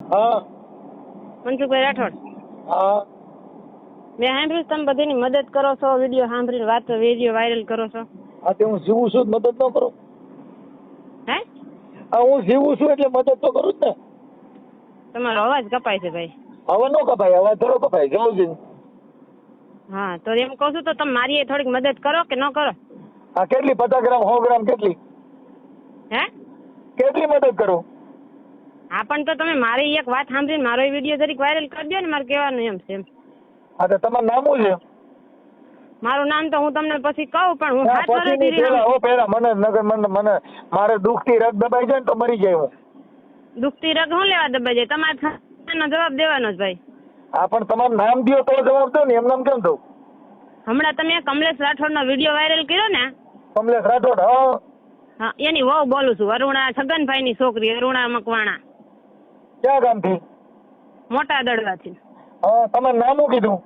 હા મનસુખભાઈ રાઠોડ. હા મેં સાંભળ્યું તમે બધીની મદદ કરો છો, વિડીયો સાંભળીને વિડીયો વાયરલ કરો છો. હા તે હું જીવું છું મદદ ન કરું? હે? હા હું જીવું છું એટલે મદદ તો કરું જ ને. તમારો અવાજ કપાય છે ભાઈ. હવે ન કપાય, અવાજ થોડો કપાય જવું. હા તો એમ કહું છું તો તમે મારી થોડીક મદદ કરો કે ન કરો? હા કેટલી? 50 ગ્રામ 100 ગ્રામ કેટલી? હે? કેટલી મદદ કરું? હા પણ તો તમે મારી એક વાત સાંભળીને મારો વિડીયો જરીક વાયરલ કરી દો ને, મારે કહેવાનું એમ છે. હા તો તમારું નામ શું છે? મારું નામ તો હું તમને પછી કહું, પણ હું હા 7 પછી વર્ષથી નહીં, પેલા હો પેલા મને નગર મને મારે દુખતી રગ દબાઈ જાય ને તો મરી જાય હું. દુખતી રગ હું લેવા દબાઈ જાય? તમારે જવાબ દેવાનો જ ભાઈ. હા પણ તમારું નામ દો તો જવાબ દો ને, એમ નામ કેમ દઉં? હમણાં તમે કમલેશ રાઠોડનો વિડીયો વાયરલ કર્યો ને? કમલેશ રાઠોડ? હા હા એની વહુ બોલું છું, અરુણા છગનભાઈની છોકરી અરુણા મકવાણા, ક્યાં ગામથી? મોટા દડવાથી. હા તમારું નામ શું કીધું?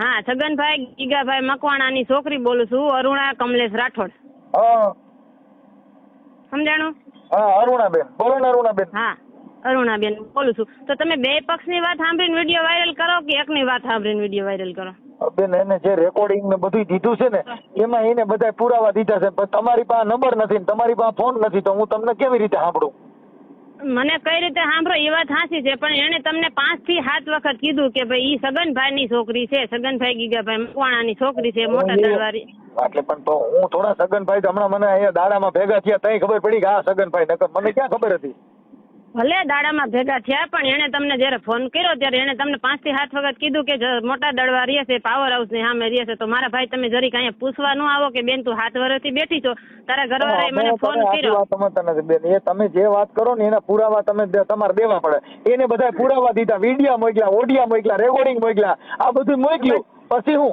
હા છગનભાઈ ગીગાભાઈ મકવાણાની છોકરી બોલું છું, અરુણા કમલેશ રાઠોડ. હા સમજાણું? હા અરુણાબેન બોલો ને. અરુણાબેન? હા અરુણાબેન બોલું છું. તો તમે બે પક્ષની વાત સાંભળીને વિડીયો વાયરલ કરો કે એકની વાત સાંભળીને વિડીયો વાયરલ કરો? બેન એને જે રેકોર્ડિંગ ને બધું દીધું છે ને એમાં એને બધા પુરાવા દીધા છે, પણ તમારી પાસે નંબર નથી ને તમારી પાસે ફોન નથી, તો હું તમને કેવી રીતે સાંભળું? મને કઈ રીતે સાંભળો એ વાત સાચી છે, પણ એને તમને 5 થી 7 વખત કીધું કે ભાઈ ઈ સગનભાઈની છોકરી છે, સગનભાઈ ગીગાભાઈ મકવાણાની છોકરી છે, મોટા દળવારી. એટલે પણ તો હું થોડા સગનભાઈ તો હમણાં મને અહીંયા દાડામાં ભેગા થયા તઈ ખબર પડી કે આ સગનભાઈ, નકર મને ક્યાં ખબર હતી? ભલે દાડામાં ભેગા થયા, પણ એને તમને જયારે ફોન કર્યો ત્યારે એને તમને 5 થી 7 વખત કીધું કે મોટા દળવા રહે છે, પાવર હાઉસ ની સામે રહે છે. તો મારા ભાઈ તમે જરીક અહીંયા પૂછવા ન આવો કે બેન તું 7 વર્ષથી બેઠી છો, તારા ઘરવાળાએ મને ફોન કર્યો? વાત સમજતા નથી બેન, એ તમે જે વાત કરો ને એના પુરાવા તમે તમારે દેવા પડે. એને બધા પુરાવા દીધા, વિડીયો મોકલ્યા, ઓડિયા મોકલ્યા, રેકોર્ડિંગ મોકલ્યા, આ બધું મોકલ્યું. પછી હું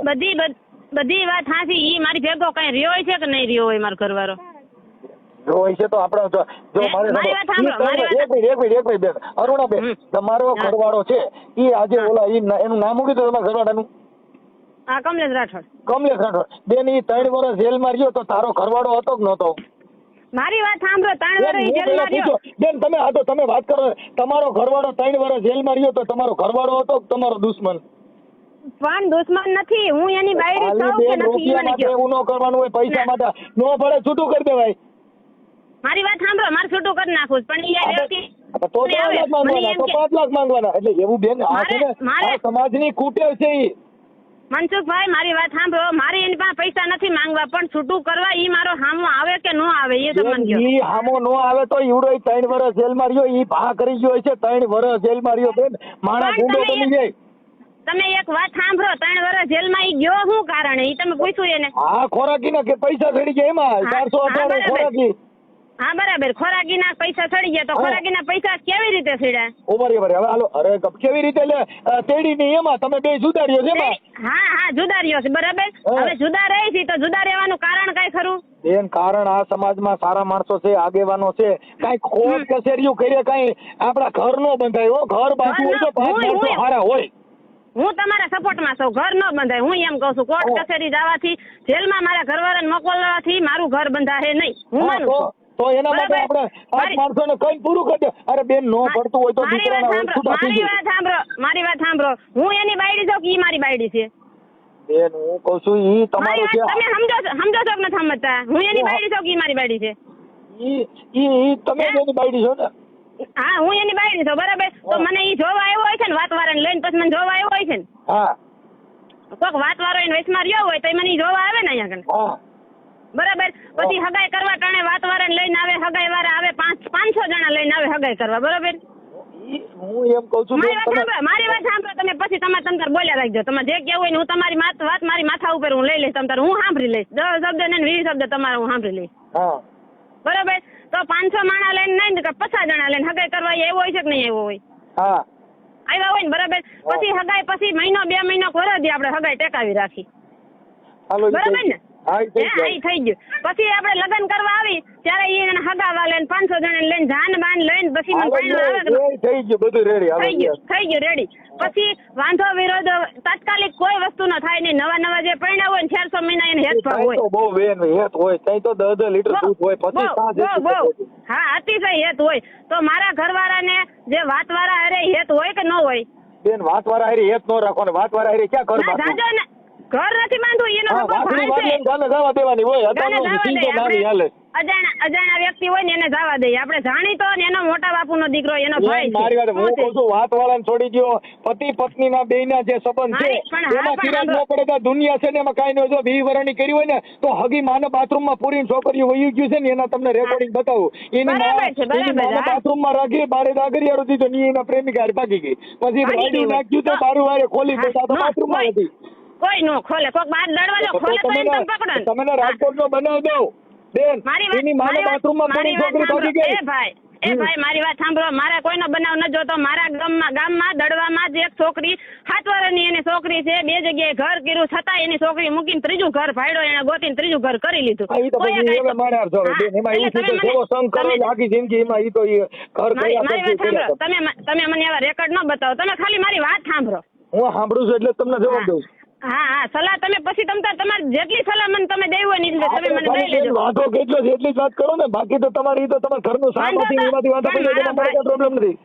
બધી વાત સાચી. ઈ મારી ભેગો કઈ રહ્યો હોય છે કે નહીં રહ્યો હોય મારો ઘરવાળો? જો હોય છે તો આપણે જો એક મિનિટ બેન, અરુણાબેન તમારો ઘરવાળો છે ઈ આજે ઓલા એનું નામ શું કીધું તમારા ઘરવાળાનું? હા કમલેશ રાઠોડ. કમલેશ રાઠોડ. બેન ઈ 3 વર્ષ જેલમાં રહ્યો તો તારો ઘરવાળો હતો કે નહોતો? મારી વાત સાંભળો, 3 વર્ષ જેલમાં રહ્યો. બેન તમે આ તો તમે વાત કરો, તમારો ઘરવાળો 3 વર્ષ જેલમાં રહ્યો તો તમારો ઘરવાળો હતો કે તમારો દુશ્મન? પણ દુશ્મન નથી, હું એની બાયડી છું કે નથી મને કહો. એવું ન કરવાનું હોય, પૈસા માટે નો પડે છૂટું કરી દેવાય. મારી વાત સાંભળો, મારે છૂટું કરી નાખું, પણ તો 5 લાખ માંગવાના. એટલે એવું બેન આ છે ને સમાજની કુટેવ છે. ઈ મનસુખભાઈ મારી વાત સાંભળો, મારી એની પાસે પૈસા નથી માંગવા, પણ છૂટું કરવા ઈ મારો હામો આવે કે નો આવે એ તમને કહો. ઈ હામો નો આવે તો ઈવડો 3 વર્ષ જેલમાં રહ્યો, ઈ ભા કરી ગયો છે. 3 વર્ષ જેલમાં રહ્યો બેન, માણસ ગુંડો બની જાય. તમે એક વાત સાંભળો, 3 વર્ષ જેલમાં ઈ ગયો શું કારણે ઈ તમે પૂછ્યું એને? હા ખોરાકીના કે પૈસા ચડી ગયા એમાં 498 ખોરાકી. હા બરાબર, ખોરાકીના પૈસા ચડી ગયા. તો ખોરાકીના પૈસા કેવી રીતે ચડ્યા? ઓવર હવે હાલો, અરે કેવી રીતે લે તેડી ની એમાં તમે બે જુદા રહ્યો છે એમાં? હા જુદા રહ્યો છે બરાબર. હવે જુદા રહી છે તો જુદા રહેવાનું કારણ કઈ ખરું? બેન કારણ આ સમાજમાં સારા માણસો છે, આગેવાનો છે, કઈ ખોટ કચેરીઓ કરે, કઈ આપડા ઘર નો બંધાય હો. ઘર બાજુ હોય તો 5 માણસો સારા હોય. હું તમારા સપોર્ટમાં છું, ઘર ન બંધાય. હું એમ કહું છું, કોર્ટ કચેરી જવાથી, જેલમાં મારા ઘરવાળાને મોકલવાથી મારું ઘર બંધાય નહીં, હું માનું છું. તો એના માટે આપણે 5 માણસોને કઈ પૂરું કરી દે. અરે બેન નો પડતું હોય તો મારી વાત સાંભળો, હું એની બાયડી છું કે ઈ મારી બાયડી છે? બેન હું કહું છું ઈ તમારું છે. તમે સમજો છો કે નથી સમજતા? હું એની બાયડી છું કે ઈ મારી બાયડી છે? ઈ તમે એની બાયડી છો ને? હા હું એની બાયડી છું બરાબર. તો મને ઈ જોવા આવ્યો હોય છે ને, વાતવાળાને લઈને પછી મને જોવા આવ્યો હોય છે ને. હા કોક વાતવાળો એને વચમાં રહ્યો હોય તો મને ઈ જોવા આવે ને અહીંયા કને. હા બરાબર. પછી હગાઈ કરવા ટાણે વાતવાળાને લઈને આવે, હગાઈ વાળા આવે, 500 જણા લઈને આવે હગાઈ કરવા. બરાબર. હું એમ કહું છું મારી વાત સાંભળો તમે, પછી તમે તમતાર બોલ્યા રાખજો. તમે જે કેવું હોય ને હું તમારી વાત મારી માથા ઉપર હું લઈ લઈશ. તમતાર હું સાંભળી લઈશ. 10 શબ્દ ને 20 શબ્દ તમારા હું સાંભળી લઈશ. બરાબર. તો 500 માણા લઈને નહીં કે 50 જણા લઈને હગાઈ કરવા એવો હોય છે કે નહીં એવો હોય? હા આવ્યા હોય ને બરાબર. પછી હગાઈ પછી મહિનો 2 મહિનો કોરદી આપણે હગાઈ ટેકાવી રાખી. બરાબર ને? હા, ઈ થઈ ગયું. ઈ થઈ ગયું. પછી આપણે લગ્ન કરવા આવી ત્યારે ઈ એને હગાવા લઈને 500 જણા લઈને જાન બાન લઈને પછી મને પરણવા આવે કે એ થઈ ગયું બધું રેડી થઈ ગયું રેડી. પછી વાંધો વિરોધ તાત્કાલિક કોઈ વસ્તુ ન થાય નહીં. નવા જે પરણ્યા હોય ને 400 મહિના એને હેત ભાવ હોય. તો બહુ બેન હેત હોય ત્યાં તો 10 લીટર દૂધ હોય પછી હા અતિશય હેત હોય. તો મારા ઘરવાળાને જે વાતવાળા અરે હેત હોય કે ન હોય? બેન વાતવાળા હારી હેત ન રાખો ને વાતવાળા હારી ક્યાં ઘર બાંધવું? ઘર નથી બાંધવું એનો જવા દેવાની હોય અજાણ્યા વ્યક્તિ હોય ને એને જવા દઈએ. આપણે જાણીતો ને એનો મોટા બાપુનો દીકરો એનો ભાઈ મારી વાત હું કહું છું વાતવાળાને છોડી દો. પતિ પત્ની ના બેયના જે સંબંધ છે એમાં કિરાત ન પડે તો દુનિયા છે ને એમાં કાંઈ ન. જો 20 વર્ષની કરી હોય ને તો હગી માને બાથરૂમમાં પૂરીને છોકરીઓ વહી ગયું છે ને એના તમને રેકોર્ડિંગ બતાવું. એની માને બાથરૂમમાં રાખી બારે દાગરિયાળો દીધો ને એના પ્રેમિકા ભાગી ગઈ. પછી રાડ્યું નાખ્યું તો બારું વારે ખોલી દેતા તો બાથરૂમમાં હતી. કોઈ નો ખોલે કોક બાર દડવાજો ખોલે તો એને તમે પકડો. તમને રાજકોટ નો બનાવ દો બેન. એની માને બાથરૂમમાં પડી છોકરી ભાગી ગઈ. એ ભાઈ મારી વાત સાંભળો. મારા કોઈનો બનાવ ન જોતો. મારા ગામમાં દડવામાં જ એક છોકરી 7 વર્ષની એની છોકરી છે. 2 જગ્યાએ ઘર કર્યું છતાં એની છોકરી મૂકીને 3જું ઘર ભાડ્યો. એને ગોતીને 3જું ઘર કરી લીધું. તમે મને એવા રેકોર્ડ ન બતાવો. તમે ખાલી મારી વાત સાંભળો. હું સાંભળું છું એટલે તમને જવાબ દઉં. હા સલાહ તમે પછી તમારે જેટલી સલાહ મને તમે દઈ હોય ને તમે મને દઈ લેજો. વાંધો કેટલો છે એટલી જ વાત કરો ને. બાકી તો તમારી તો તમારા ઘરનું સાંભળતી એમાંથી વાંધો પડી જાય મારે પ્રોબ્લેમ નથી.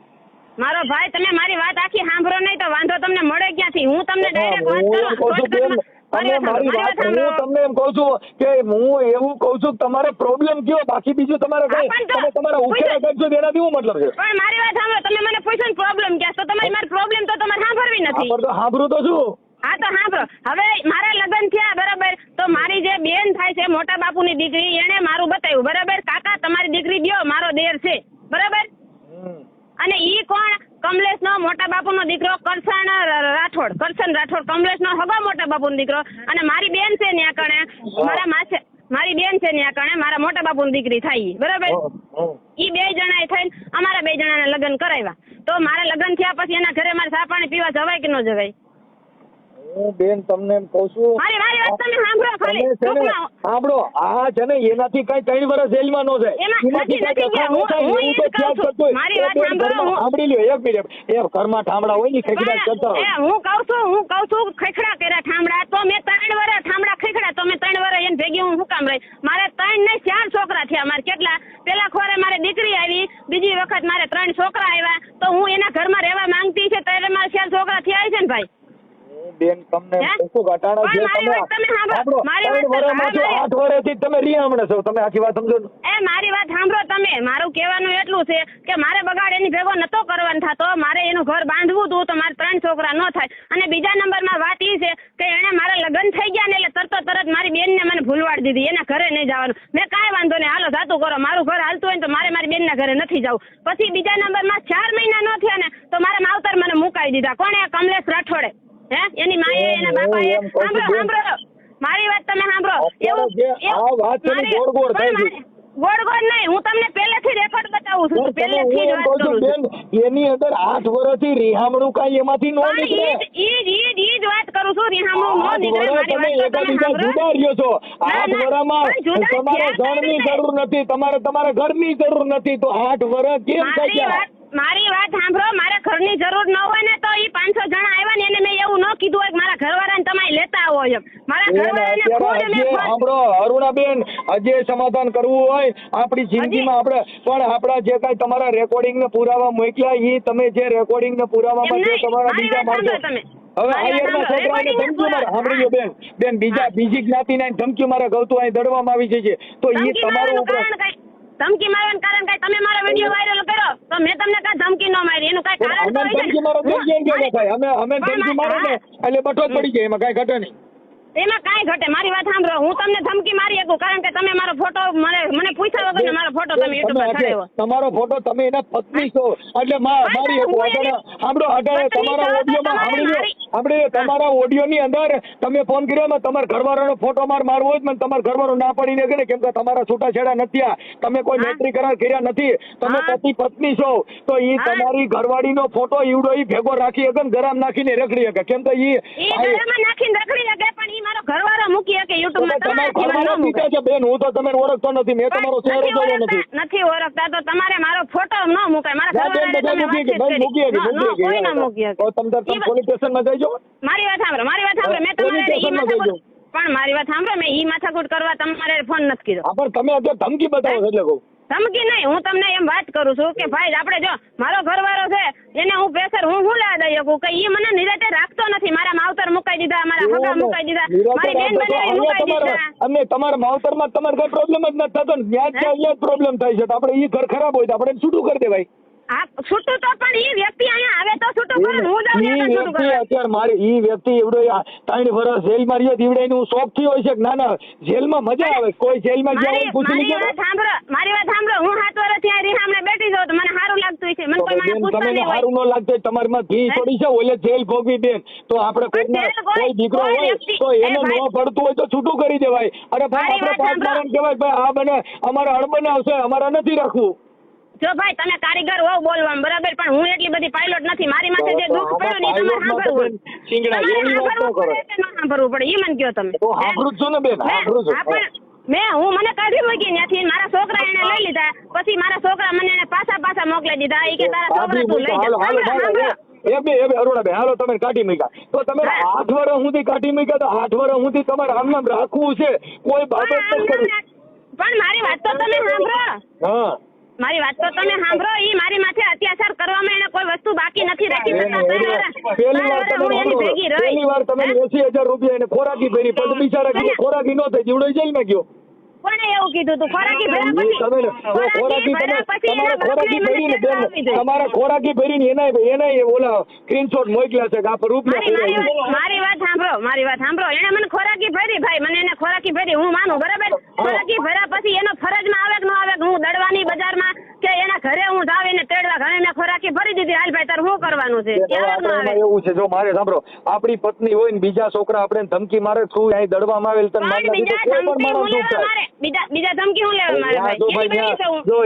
મારો ભાઈ તમે મારી વાત આખી સાંભળો નહીં તો વાંધો તમને મળે ક્યાંથી? હું તમને ડાયરેક્ટ વાત કરું. મારી વાત હું તમને એમ કહું છું કે હું એવું કહું છું તમારે પ્રોબ્લેમ કયો. બાકી બીજું તમારે કઈ તમે તમારા ઉકેલા કરશો એનાથી શું મતલબ છે? પણ મારી વાત સાંભળો. તમે મને પૂછો પ્રોબ્લેમ ક્યાં તો તમારી મારી પ્રોબ્લેમ તો તમારે સાંભળવી નથી. સાંભળું તો શું? હા તો સાંભળો. હવે મારા લગ્ન થયા બરાબર. તો મારી જે બેન થાય છે મોટા બાપુની દીકરી એને મારું બતાવ્યું બરાબર. કાકા તમારી દીકરી દ્યો મારો દેર છે બરાબર. અને ઈ કોણ? કમલેશ નો મોટા બાપુનો દીકરો કરશન રાઠોડ કમલેશ નો હગો મોટા બાપુનો દીકરો. અને મારી બેન છે ત્યાં કણે મારી બેન છે ત્યાં કણે મારા મોટા બાપુની દીકરી થાય બરાબર. ઈ 2 જણાએ થઈને અમારા 2 જણાને લગ્ન કરાવ્યા. તો મારા લગ્ન થયા પછી એના ઘરે મારે ચા પાણી પીવા જવાય કે ન જવાય? હું બેન તમને એમ કહું છું મારી વાત તમે સાંભળો ખાલી. સાંભળો આ છે ને એનાથી કઈ 3 વર્ષ જેલમાં ન જાય. મારી વાત સાંભળો. સાંભળી લ્યો એક મિનિટ. એ ઘરમાં ઠામડા હોય ને ખેખડા કરતા હોય. હું કહું છું ખેખડા કર્યા ઠામડા. તો મેં 3 વર્ષ ઠામડા ખેખડા. તો મેં 3 વર્ષ એને ભેગી હું કામ રહી? મારે 3 ને 4 છોકરા થયા. મારે કેટલા પેલા ખોરે મારે દીકરી આવી. બીજી વખત મારે 3 છોકરા આવ્યા. તો હું એના ઘરમાં રહેવા માંગતી છે ત્યારે મારે 4 છોકરા થયા છે ને ભાઈ. બેન તમને ઘટાડા છે. તમે 8 વર્ષથી તમે રીહામણે છો. તમે આખી વાત સમજો. મારી વાત સાંભળો તમે. મારું કહેવાનું એટલું છે કે મારે બગાડ એની ભેગો નતો કરવાનો થતો. મારે એનું ઘર બાંધવું હતું તો મારે 3 છોકરા ન થાય. અને બીજા નંબરમાં વાત એ છે કે એને મારા લગ્ન થઈ ગયા ને એટલે તરત મારી બેનને મને ભૂલવાડી દીધી. એના ઘરે નહીં જવાનું. મેં કાંઈ વાંધો નહીં હાલો જાતું કરો. મારું ઘર હાલતું હોય ને તો મારે મારી બેનના ઘરે નથી જવું. પછી બીજા નંબરમાં 4 મહિના ન થયા ને તો મારા માવતર મને મુકાઈ દીધા. કોણે? કમલેશ રાઠોડે. એની માએ એના બાપાએ. સાંભળો મારી વાત તમે સાંભળો. ગોળ નહીં. હું તમને પહેલેથી રેકોર્ડ બતાવું છું. પહેલેથી જ વાત કરું છું. એની અંદર 8 વર્ષથી રિહામણું કાંઈ એમાંથી નો નીકળે. ઈ જ વાત કરું છું. રિહામણું નો નીકળે. તમે એકબીજા જુદા રહ્યો છો. 8 વર્ષમાં તમારે ઘરની જરૂર નથી. તમારે તમારા ઘરની જરૂર નથી તો 8 વર્ષ કેમ થયા? મારી વાત સાંભળો. મારે ઘરની જરૂર ન હોય ને તો ઈ 500 જણા આવ્યા ને એને મેં એવું ન કીધું હોય કે મારા ઘરવાળાને તમે લેતા આવો એમ. મારા ઘરવાળાને સાંભળો અરુણાબેન, હજી સમાધાન કરવું હોય આપણી જિંદગીમાં આપણે પણ આપણા જે કઈ તમારા રેકોર્ડિંગ ને પુરાવા મોકલ્યા એ તમે જે રેકોર્ડિંગ ને પુરાવામાં જે તમારા બીજા માણસો હવે આયરના છોકરાને ધમકી મારે. સાંભળી બેન બીજી જ્ઞાતિના ધમકી મારે ગૌતું અહીં દડવામાં આવી છે તો એ તમારું ઉપર ધમકી મારવાનું કારણ કઈ? તમે મારો વિડિયો વાયરલ કર્યો તો મેં તમને કઈ ધમકી ન મારી. એનું કઈ કારણ તો ધમકી મારો થઈ જાય ભાઈ. અમે ધમકી મારે ને એટલે બટો પડી જાય. એમાં કઈ ઘટે નહીં. એમાં કાંઈ ઘટે. મારી વાત સાંભળો. હું તમને ધમકી મારી શકું કારણ કે તમે મારો ફોટો મને પૂછ્યા વગર મારો ફોટો તમે યુટ્યુબ પર ચડાવ્યો. તમારો ફોટો તમે એના પત્ની છો એટલે મારી સાંભળો અઢારે તમારા ઓડિયોમાં સાંભળી આપણે તમારા ઓડિયો ની અંદર તમે ફોન કર્યો એમાં તમારા ઘરવાળાનો ફોટો મારવો હોય મને તમારા ઘરવાળો ના પડીને કે કેમ કે તમારા છૂટાછેડા નથી આ તમે કોઈ નોકરી કર્યા નથી તમે પતિ પત્ની છો તો ઈ તમારી ઘરવાળીનો ફોટો ઈવડો ઈ ભેગો રાખી શકે ગરમ નાખીને રખડી શકે કેમ કે ઈ ગરમ નાખીને રખડી શકે પણ ઈ મારો ઘરવાળો મૂકી શકે YouTube માં તમારા પીતા છે બેન હું તો તમે ઓળખતો નથી મેં તમારો ચહેરો જોયો નથી ઓળખતા તો તમારે મારો ફોટો ન મુકાય મારા ઘરવાળાને કોઈ ના મૂકી શકે તમે પોલીસ સ્ટેશનમાં જઈજો મારી વાત સાંભળો મેં તમારે પણ મારી વાત સાંભળો મેં ઈ માથાકૂટ કરવા તમારે ફોન નથી કર્યો પણ તમે અત્યારે ધમકી બતાવો છો એટલે કહું ધમકી નહીં હું તમને એમ વાત કરું છું કે ભાઈ આપણે જો મારો ઘરવાળો છે એને હું પ્રેશર હું લેવા દઈ શકું કે ઈ મને નિરાતે રાખતો નથી મારા માવતર મુકાઈ દીધા મારા હગા મુકાઈ દીધા મારી બેન બનાવી મુકાઈ દીધા અને તમારા માવતરમાં તમારે કઈ પ્રોબ્લેમ જ નથી થતો ત્યાં જ પ્રોબ્લેમ થાય છે તો આપણે ઈ ઘર ખરાબ હોય તો આપણે છૂટું કરી દેવાય હા છૂટું તો પણ ઈ વ્યક્તિ અહીંયા આવે તો છૂટું કરું હું જાઉં અત્યારે મારી ઈ વ્યક્તિ એવડો 3 વર્ષ જેલમાં રહ્યો એવડે હું શોખ થી હોય છે ના ના જેલમાં મજા આવે કોઈ જેલમાં ગયા હોય પૂછી લીધો મારી વાત સાંભળો હું 7 વર્ષ ત્યાં રીહામણે બેઠી જાઉં તો મને સારું લાગતું છે મને કોઈ મને પૂછતા નહીં હોય સારું ન લાગતું તમારી માં ઘી પડી છે ઓલે જેલ ભોગવી બેન તો આપણે કોઈ દીકરો હોય તો એને ન પડતું હોય તો છૂટું કરી દેવાય અરે ભાઈ આપણે પાંચ મારણ કહેવાય ભાઈ આ બને અમારા અડબન આવશે અમારા નથી રાખવું જો ભાઈ તમે કારીગર હોવ બોલવામાં બરાબર પણ હું એટલી બધી પાયલોટ નથી મારી માથે જે દુઃખ પડ્યું ને તમારે સાંભળવું પડે ઈ મને કહો તમે તો સાંભળું છું ને બેન સાંભળું છું હું મને કાઢી મૂકી ત્યાંથી મારા છોકરા એને લઈ લીધા પછી મારા છોકરા મને એને પાછા મોકલી દીધા ઈ કે તારા છોકરા તું લઈ જા અરુણાબેન હાલો તમે કાઢી મૂક્યા તો તમે 8 વર્ષ સુધી કાઢી મૂક્યા તો 8 વર્ષ સુધી તમારે આમ રાખવું છે કોઈ બાબત નથી કરવી પણ મારી વાત તો તમે સાંભળો મારી વાત તો તમે સાંભળો ઈ મારી માથે અત્યાચાર કરવામાં એને કોઈ વસ્તુ બાકી નથી રાખી પહેલી વાર તમે 80,000 રૂપિયા એને ખોરાકી ભરી પછી બિચારા ખોરાકી નો થઈ જીવડો જેલમાં ગયો કોણે એવું કીધું તું ખોરાકી તમારા ખોરાકી ભરીને એના ઓલા સ્ક્રીનશોટ મોકલ્યા છે કે આ રૂપિયા મારી વાત સાંભળો એને મને ખોરાકી ભરી ભાઈ મને એને ખોરાકી ભરી હું માનું બરાબર ખોરાકી ભર્યા પછી એનો ફરજમાં આવે કે ન આવે હું દડવાની બજારમાં કે એના ઘરે હું જાવ એને તેડવા ઘરે મેં ખોરાકી ભરી દીધી હાલ ભાઈ તાર શું કરવાનું છે એવું છે જો મારે સાંભળો આપણી પત્ની હોય ને બીજા છોકરા આપણે ધમકી મારે તું અહીં દડવામાં આવેલ તને બીજા ધમકી હું લેવા મારે ભાઈ જો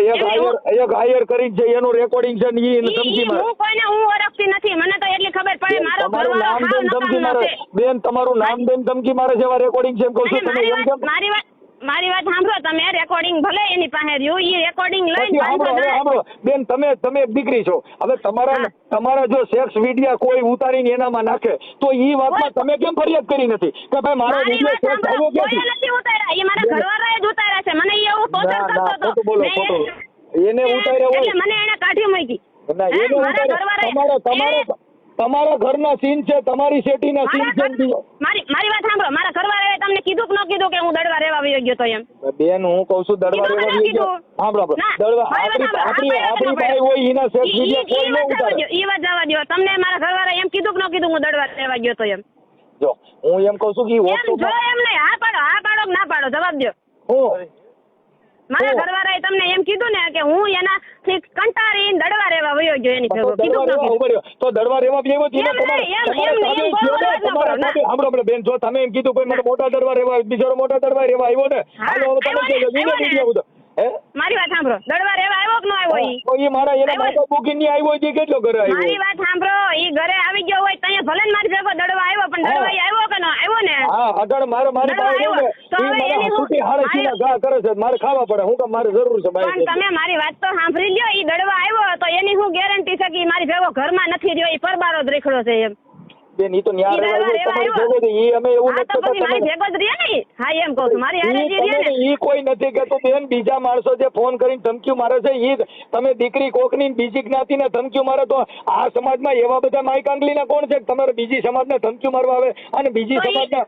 એક હાયર કરી છે એનું રેકોર્ડિંગ છે ને ઈ ધમકી મારે હું કોઈને હું ઓળખતી નથી મને તો એટલી ખબર પડે મારો તમારું નામ દેન ધમકી મારે બેન તમારું નામ દેન ધમકી મારે છે એવા રેકોર્ડિંગ છે એમ કહું છું તમે એમ કેમ મારી વાત સાંભળો તમે રેકોર્ડિંગ ભલે એની પાસે રહ્યું ઈ રેકોર્ડિંગ લઈને સાંભળો બેન તમે એક દીકરી છો હવે તમારા જો સેક્સ વિડિયો કોઈ ઉતારીને એનામાં નાખે તો ઈ વાતમાં તમે કેમ ફરિયાદ કરી નથી કે ભાઈ મારો વિડિયો સેક્સ આવ્યો ક્યાંથી નથી ઉતાર્યા ઈ મારા ઘરવાળાએ જ ઉતાર્યા છે મને ઈ એવું ટોર્ચર કરતો હતો બોલો ખોટું એને ઉતાર્યા હોય એટલે મને એને કાઢી મૂકી ના એને ઉતાર્યા તમારા ઘરના સીન છે તમારી સેટીના સીન છે મારી વાત સાંભળો મારા ઘરવાળાએ તમને કીધું કે ન કીધું કે હું દડવા રહેવા વયો ગયો તો એમ બેન હું કહું છું દડવા રહેવા વયો ગયો સાંભળો દડવા આપણી ભાઈ હોય એના સેક્સ વિડિયો કોઈ ન ઉતારે ઈ વાત જવા દો તમને મારા ઘરવાળાએ એમ કીધું કે ન કીધું હું દડવા રહેવા ગયો તો એમ જો હું એમ કહું છું કે જો એમ નહીં હા પાડો કે ના પાડો જવાબ દો મારા ઘરવાળાએ તમને એમ કીધું ને કે હું એનાથી કંટાળીને દડવા રહેવા વયો ગયો એની ભેગો કીધું તો દડવા રહેવા ગયો સાંભળો બેન જો તમે એમ કીધું કોઈ મને મોટા દડવા રહેવા બિચારો મોટા દડવા રહેવા આવ્યો ને હાલો તમે મારી વાત સાંભળો દડવા રહેવા આવ્યો કે ન આવ્યો ઈ મારા એના માતા બુકિંગ ની આવ્યો છે કેટલો ઘરે આવ્યો મારી વાત સાંભળો ઈ ઘરે આવી ગયો હોય તઅહીંયા ભલે ને મારી ભેગો દડવા આવ્યો પણ દડવા આવ્યો કે ન આવ્યો ને હા અગર મારી પાસે ઈ મારા સુટી હાડે સીના ઘા કરે છે મારે ખાવા પડે હું કે મારે જરૂર છે પણ તમે મારી વાત તો સાંભળી લ્યો ઈ દડવા આવ્યો તો એની હું ગેરંટી છે કે મારી ભેગો ઘરમાં નથી રહ્યો ઈ પરબારો જ રેખડો છે એમ બેન ઈ તો ન્યા તમારી ભેગો છે ઈ અમે એવું નથી તો પછી મારી ભેગો જ રહે ને હા એમ કહું છું મારી હારે જ રહે ને ઈ કોઈ નથી કહેતો બેન બીજા માણસો જે ફોન કરીને ધમકીઓ મારે છે ઈ તમે દીકરી કોકની બીજી જ્ઞાતિને ધમકીઓ મારે તો આ સમાજમાં એવા બધા માઈકાંગલીના કોણ છે તમારે બીજી સમાજને ધમકીઓ મારવા આવે અને બીજી સમાજના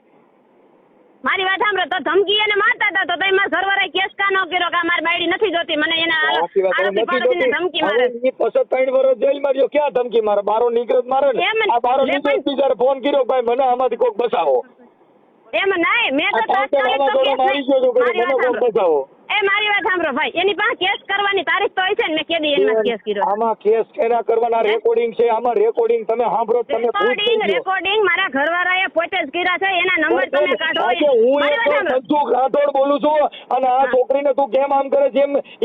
મારી વાત સાંભળો તો ધમકી એને મારતા હતા તો તમે મારા ઘરવાળાએ કેસ કા ન કર્યો કે મારી બાયડી નથી જોતી મને એના આરોપી પાડીને ધમકી મારે ઈ પછી 3 વર્ષ જેલમાં રહ્યો ક્યાં ધમકી મારે બારો નીકળત મારે ને આ બારો નીકળત બીજારે ફોન કર્યો ભાઈ મને આમાંથી કોક બચાવો એમ નહીં મેં તો તાત્કાલિક તો કેસ મારી ગયો તો મને કોક બચાવો એ મારી વાત સાંભળો ભાઈ, એની પાસે કેસ કરવાની તારીખ તો હોય છે ને, મેં કેદી એમાં કેસ કર્યો. આમાં કેસ કેના કરવાના? રેકોર્ડિંગ છે આમાં, રેકોર્ડિંગ તમે સાંભળો, તમે રેકોર્ડિંગ મારા ઘરવાળાએ પોતે જ કર્યા છે, એના નંબર તમે કાઢો. હું મનસુખ રાઠોડ બોલું છું, અને આ છોકરીને તું કેમ આમ કરે છે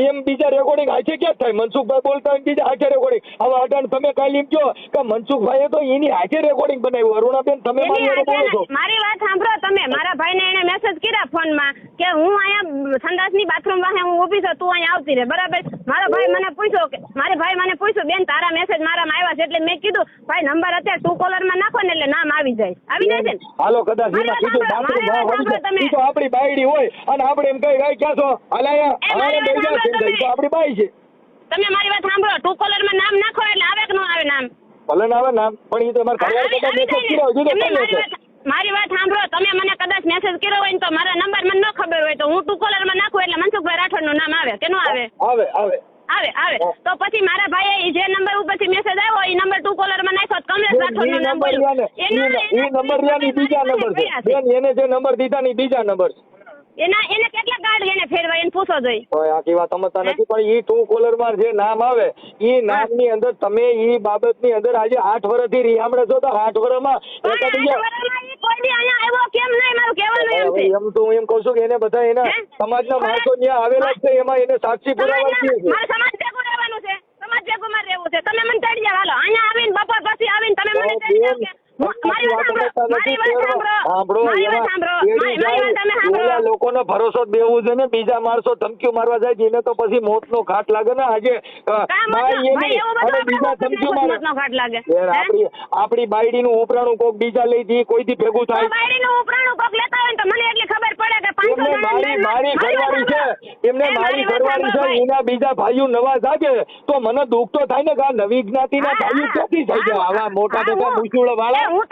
એમ બીજા રેકોર્ડિંગ હાચે ક્યાં થાય? મનસુખભાઈ બોલતા હોય બીજા હાચે રેકોર્ડિંગ. હવે અટાણ તમે કાલે એમ કહો કે મનસુખભાઈએ તો એની હાચે રેકોર્ડિંગ બનાવ્યું. અરુણાબેન તમે બોલો છો. મારી વાત સાંભળો તમે, મારા ભાઈને એને મેસેજ કર્યા ફોનમાં કે હું અહીંયા સંડાસની બાથરૂમ વાહે હું ઊભી છું, તું અહીંયા આવતી રહે, બરાબર? મારો ભાઈ મને પૂછ્યું બેન તારા મેસેજ મારામાં આવ્યા છે, એટલે મેં કીધું ભાઈ નંબર અત્યારે ટુ કોલરમાં નાખો ને એટલે નામ આવી જાય છે ને. હાલો કદાચ એમાં કીધું બાથરૂમ તો આપણી બાયડી હોય અને આપણે એમ કઈ ક્યાં છો હલાયા આપણી બાઈ છે. તમે મારી વાત સાંભળો, ટુ કોલરમાં નામ નાખો એટલે આવે કે ન આવે નામ? ભલે ને આવે નામ, પણ એ તો મારા મારી વાત સાંભળો, તમે મને કદાચ મેસેજ કર્યો હોય ને તો મારા નંબર મને ન ખબર હોય તો હું ટુ કોલરમાં નાખું એટલે મનસુખભાઈ રાઠોડનું નામ આવે કે ન આવે? આવે. તો પછી મારા ભાઈએ જે નંબર ઉપરથી મેસેજ આવ્યો એ નંબર ટુ કોલરમાં નાખ્યો, કમલેશ રાઠોડનું નામ બોલ્યું. એ નંબર બીજા નંબર છે બેન, એને જે નંબર દીધા ની બીજા નંબર છે. એને કેટલા કાર્ડ એને ફેરવાય એને પૂછો જોઈ. આખી વાત સમજતા નથી, પણ ઈ ટુ કોલર માં જે નામ આવે ઈ નામ ની અંદર તમે ઈ બાબત ની અંદર આજે 8 વર્ષથી રીહામણે છો તો 8 વર્ષમાં એમ તો હું એમ કઉ છું કે એને બધા એના સમાજના માણસો ત્યાં આવેલા જ છે, એમાં એને સાક્ષી પુરાવા છે. સમાજ ભેગું રહેવાનું છે, સમાજ ભેગું મારે રહેવું છે. તમે મને ચડી જાવ, હાલો અહીંયા આવીને બપોર પછી આવીને તમે મને ચડી જાવ કે લોકોનો ભરોસો બેવું છે ને, બીજા માણસો ધમકીઓ મારવા જાય એને તો પછી મોત નો ઘાટ લાગે ને. આજે બીજા ધમકીઓ મારે આપડી બાયડી નું ઉપરાણું કોક બીજા લઈ દી કોઈથી ભેગું થાય. મારી ઘરવાળી છે, એમને મારી ઘરવાળી છે, એના બીજા ભાઈઓ નવા જાગે તો મને દુઃખ તો થાય ને કે આ નવી જ્ઞાતિના ભાઈઓ ક્યાંથી થઈ ગયા આવા મોટા મોટા મુસુળ વાળા. હું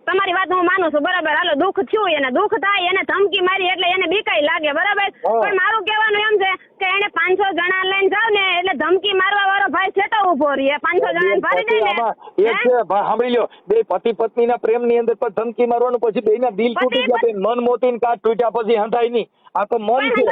તમારી વાત હું માનું છું, બરાબર? હાલો દુઃખ થયું, એને દુઃખ થાય, એને ધમકી મારી એટલે એને બીકાઈ લાગે, બરાબર? પણ મારું કહેવાનું એમ છે કે એને 500 જણા લઈને જાવ ને એટલે ધમકી મારવા વાળો ભાઈ છેટો ઉભો રહે, 500 જણા ભારી દે ને. એક છે સાંભળી લો, બે પતિ પત્ની ના પ્રેમ ની અંદર પણ ધમકી મારવાનું, પછી બે ના દિલ તૂટી ગયા, મન મોતી કાટ તૂટ્યા પછી હંધાય નહીં. આ તો મન છે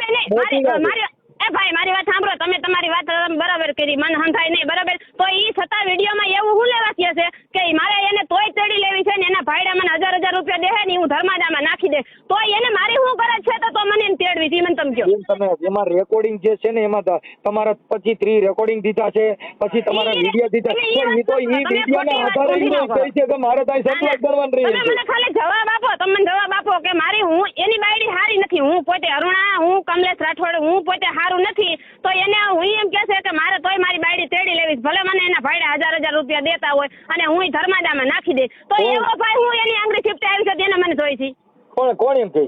ભાઈ. મારી વાત સાંભળો, તમે તમારી વાત બરાબર કરી, મન હંધાય નહીં, બરાબર? તો ઈ છતાં વિડીયોમાં એવું શું લેવા છે કે મારે એને તોય તેડી લેવી છે ને એના ભાઈડા મને 1000 રૂપિયા દેહે ને હું ધર્માદામાં નાખી દે, તો એને મારી શું કરે છે તો મને એમ તેડવી છે, મને તમે કહો. તમે એમાં રેકોર્ડિંગ જે છે ને એમાં તમારા પછી 3 રેકોર્ડિંગ દીધા છે, પછી તમારા વિડીયો દીધા છે, ઈ તો ઈ વિડીયોના આધારે ઈ કહે છે કે મારે તાઈ સપ્લાય કરવાની રહી છે. તમે મને ખાલી જવાબ આપો, તમે મને જવાબ આપો કે મારી હું એની બાયડી હારી નથી, હું પોતે અરુણા, હું કમલેશ રાઠોડ, હું પોતે હારું નથી, તો એને હું એમ કે છે કે મારે તોય મારી બાયડી તેડી લેવી, ભલે મને એના ભાઈડા 1000 રૂપિયા દેતા હોય અને હું ધર્માદામાં નાખી દે, તો એવો ભાઈ હું એની આંગળી ચીપટે આવી છે તેને મને જોઈ છે. કોણ એમ કહે?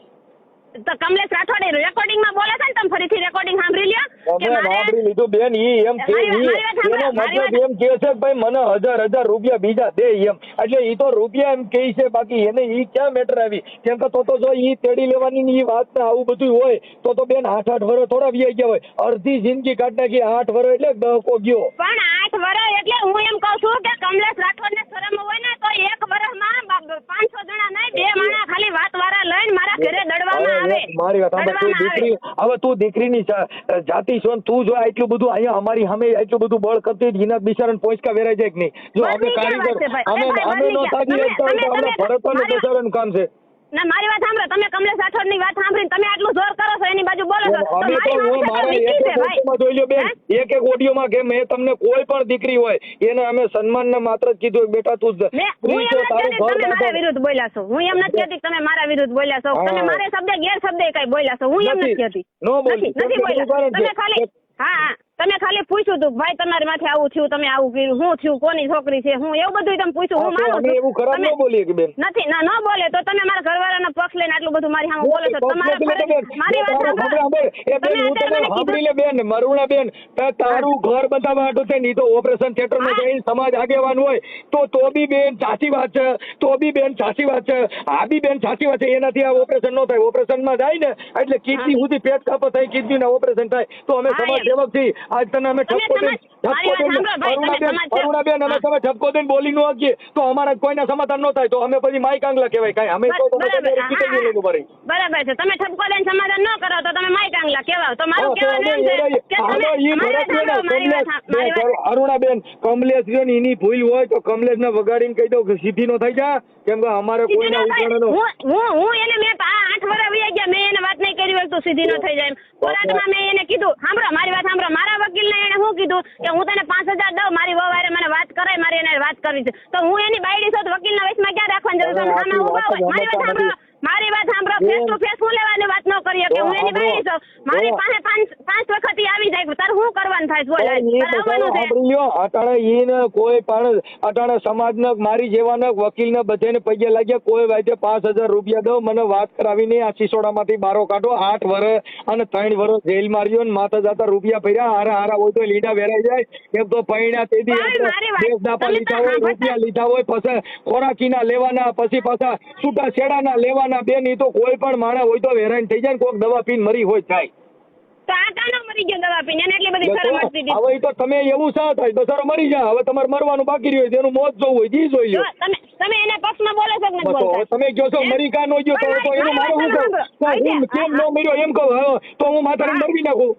તો કમલેશ રાઠોડે રેકોર્ડિંગ માં બોલે છે ને, તમે ફરીથી રેકોર્ડિંગ સાંભળી લ્યો. સાંભળી લીધું બેન, ઈ એમ કે એનો મતલબ એમ કે છે ભાઈ મને 1000 રૂપિયા બીજા દે એમ, એટલે ઈ તો રૂપિયા એમ કે છે, બાકી એને ઈ ક્યાં મેટર આવી? કેમ કે તો જો ઈ તેડી લેવાની ઈ વાત ને આવું બધું હોય તો બેન 8 વર્ષ થોડા વ્યાઈ ગયા હોય, અડધી જિંદગી કાઢ નાખી, 8 વર્ષ એટલે દહકો ગયો. પણ 8 વર્ષ એટલે હું એમ કઉ છું કે કમલેશ રાઠોડ ને શરમ હોય ને તો 1 વર્ષમાં 500 જણા નહીં, 2 માણા ખાલી વાત વાળા લઈને મારા ઘરે દડવામાં આવે. મારી વાત દીકરી, હવે તું દીકરીની જાતિ છો, તું જો આટલું બધું અહીંયા અમારી સામે આટલું બધું બળ કરતી જીના બિચારાને પોંચકા વેરાઈ જાય કે નહીં? જો અમે કારીગર અમે નો થાકી શકતા હોય તો આપણે ભરતવાને બિચારાનું કામ છે. ના મારી વાત સાંભળો, તમે કમલેશ રાઠોડ ની વાત સાંભળીને તમે આટલું જોર કરો છો, એની બાજુ બોલો છો, જોઈ લો બેન, એક ઓડિયોમાં કે મેં તમને કોઈ પણ દીકરી હોય એને અમે સન્માન માત્ર જ કીધું બેટા તું મારા વિરુદ્ધ બોલ્યા છો, હું એમ નથી કહેતી તમે મારા વિરુદ્ધ બોલ્યા છો, તમે મારે શબ્દ ગેરશબ્દ કઈ બોલ્યા છો, હું એમ નથી કહેતી, નથી બોલ્યા. તમે ખાલી તમે ખાલી પૂછ્યું હતું ભાઈ તમારી માથે આવું થયું, તમે આવું કર્યું, શું થયું, કોની છોકરી છે, હું એવું બધું તમે પૂછ્યું, હું માનું છું. એવું ખરાબ ન બોલીએ કે બેન? નથી ન બોલે તો તમે મારા ઘરવાળાનો પક્ષ લઈને આટલું બધું મારી સામે બોલો છો. તમારા મારી વાત સાંભળી લે બેન, મરુણા બેન, તારું ઘર બતાવવા હાટું છે ને, તો ઓપરેશન થિયેટર માં જઈને સમાજ આગેવાન હોય તો બી બેન સાચી વાત છે, તો બી બેન સાચી વાત છે, આ બી બેન સાચી વાત છે, એનાથી આ ઓપરેશન ન થાય. ઓપરેશન માં જાય ને એટલે કિડની સુધી પેટ કાપો થાય, કિડની ના ઓપરેશન થાય, તો અમે સમાજ સેવક છીએ આજ તને અમે ઠપકો દઈને અરુણાબેન અમે તમે ઠપકો દઈને બોલી નો શકીએ તો અમારા કોઈના સમાધાન ન થાય તો અમે પછી માઈક આંગલા કહેવાય કાંઈ અમે તો બરાબર છે. તમે ઠપકો દઈને સમાધાન ન કરો તો તમે માઈક આંગલા કહેવાઓ. તો મારું કહેવાનું એમ છે કે અરુણાબેન કમલેશ છે ને એની ભૂલ હોય તો કમલેશ ને વગાડીને કહી દઉં કે સીધી નો થઈ જા કેમ કે અમારે કોઈના ઉજાણનો હું એને મેં 8 વર્ષ વયા ગયા મેં એને વાત નહીં કરી હોય તો સીધી નો થઈ જાય. કોર્ટમાં મેં એને કીધું સાંભળો મારી વાત સાંભળો. મારા વકીલને એને શું કીધું કે હું તને 5000 દઉં મારી વહુ હારે મને વાત કરાય મારી એને વાત કરવી છે. તો હું એની બાયડી છું તો વકીલના વચમાં ક્યાં રાખવાની જરૂર છે? સામે ઊભા હોય. મારી વાત સાંભળો ફેસ ટુ ફેસ હું લેવાની વાત ન કરીએ કે હું એની બાયડી છું. મારી પાસે 5 વખત ઈ આવી જાય તારે શું કરવાનું થાય બોલ અટાણે ઈને કોઈ પણ અટાણે સમાજને મારી જેવાના વકીલને બધાને પગે લાગ્યા કોઈ વાતે 5000 રૂપિયા દો મને વાત કરાવીને આ સિસોડામાંથી બારો કાઢો 8 વર્ષ અને 3 વર્ષ જેલ માર્યો ને માથા જાતા રૂપિયા ભર્યા હારા હોય તો લીડા વેરાઈ જાય એમ તો પૈણા તેદી દેશ દાપા લીધા હોય રૂપિયા લીધા હોય પછી ખોરાકીના લેવાના પછી પાછા છૂટા છેડાના લેવાના બેન ઈ તો કોઈ પણ માણસ હોય તો વેરાઈ થઈ જાય કોઈક દવા પીને મરી હોય થાય તો આ કાનો મરી ગયો દવા પીને એને એટલી બધી શરમ આવતી હતી. હવે તો તમે એવું શા થાય બસારો મરી જાય હવે તમારે મરવાનું બાકી રહ્યું હોય તેનું મોત જોવું હોય જી જોઈ લો. તમે એના પક્ષમાં બોલો છો કે નથી બોલતા? તમે કહો છો મરી કા નો ગયો તો એનું મારું શું કહું હું કેમ નો મર્યો એમ કહું તો હું માથાને મરવી નાખું.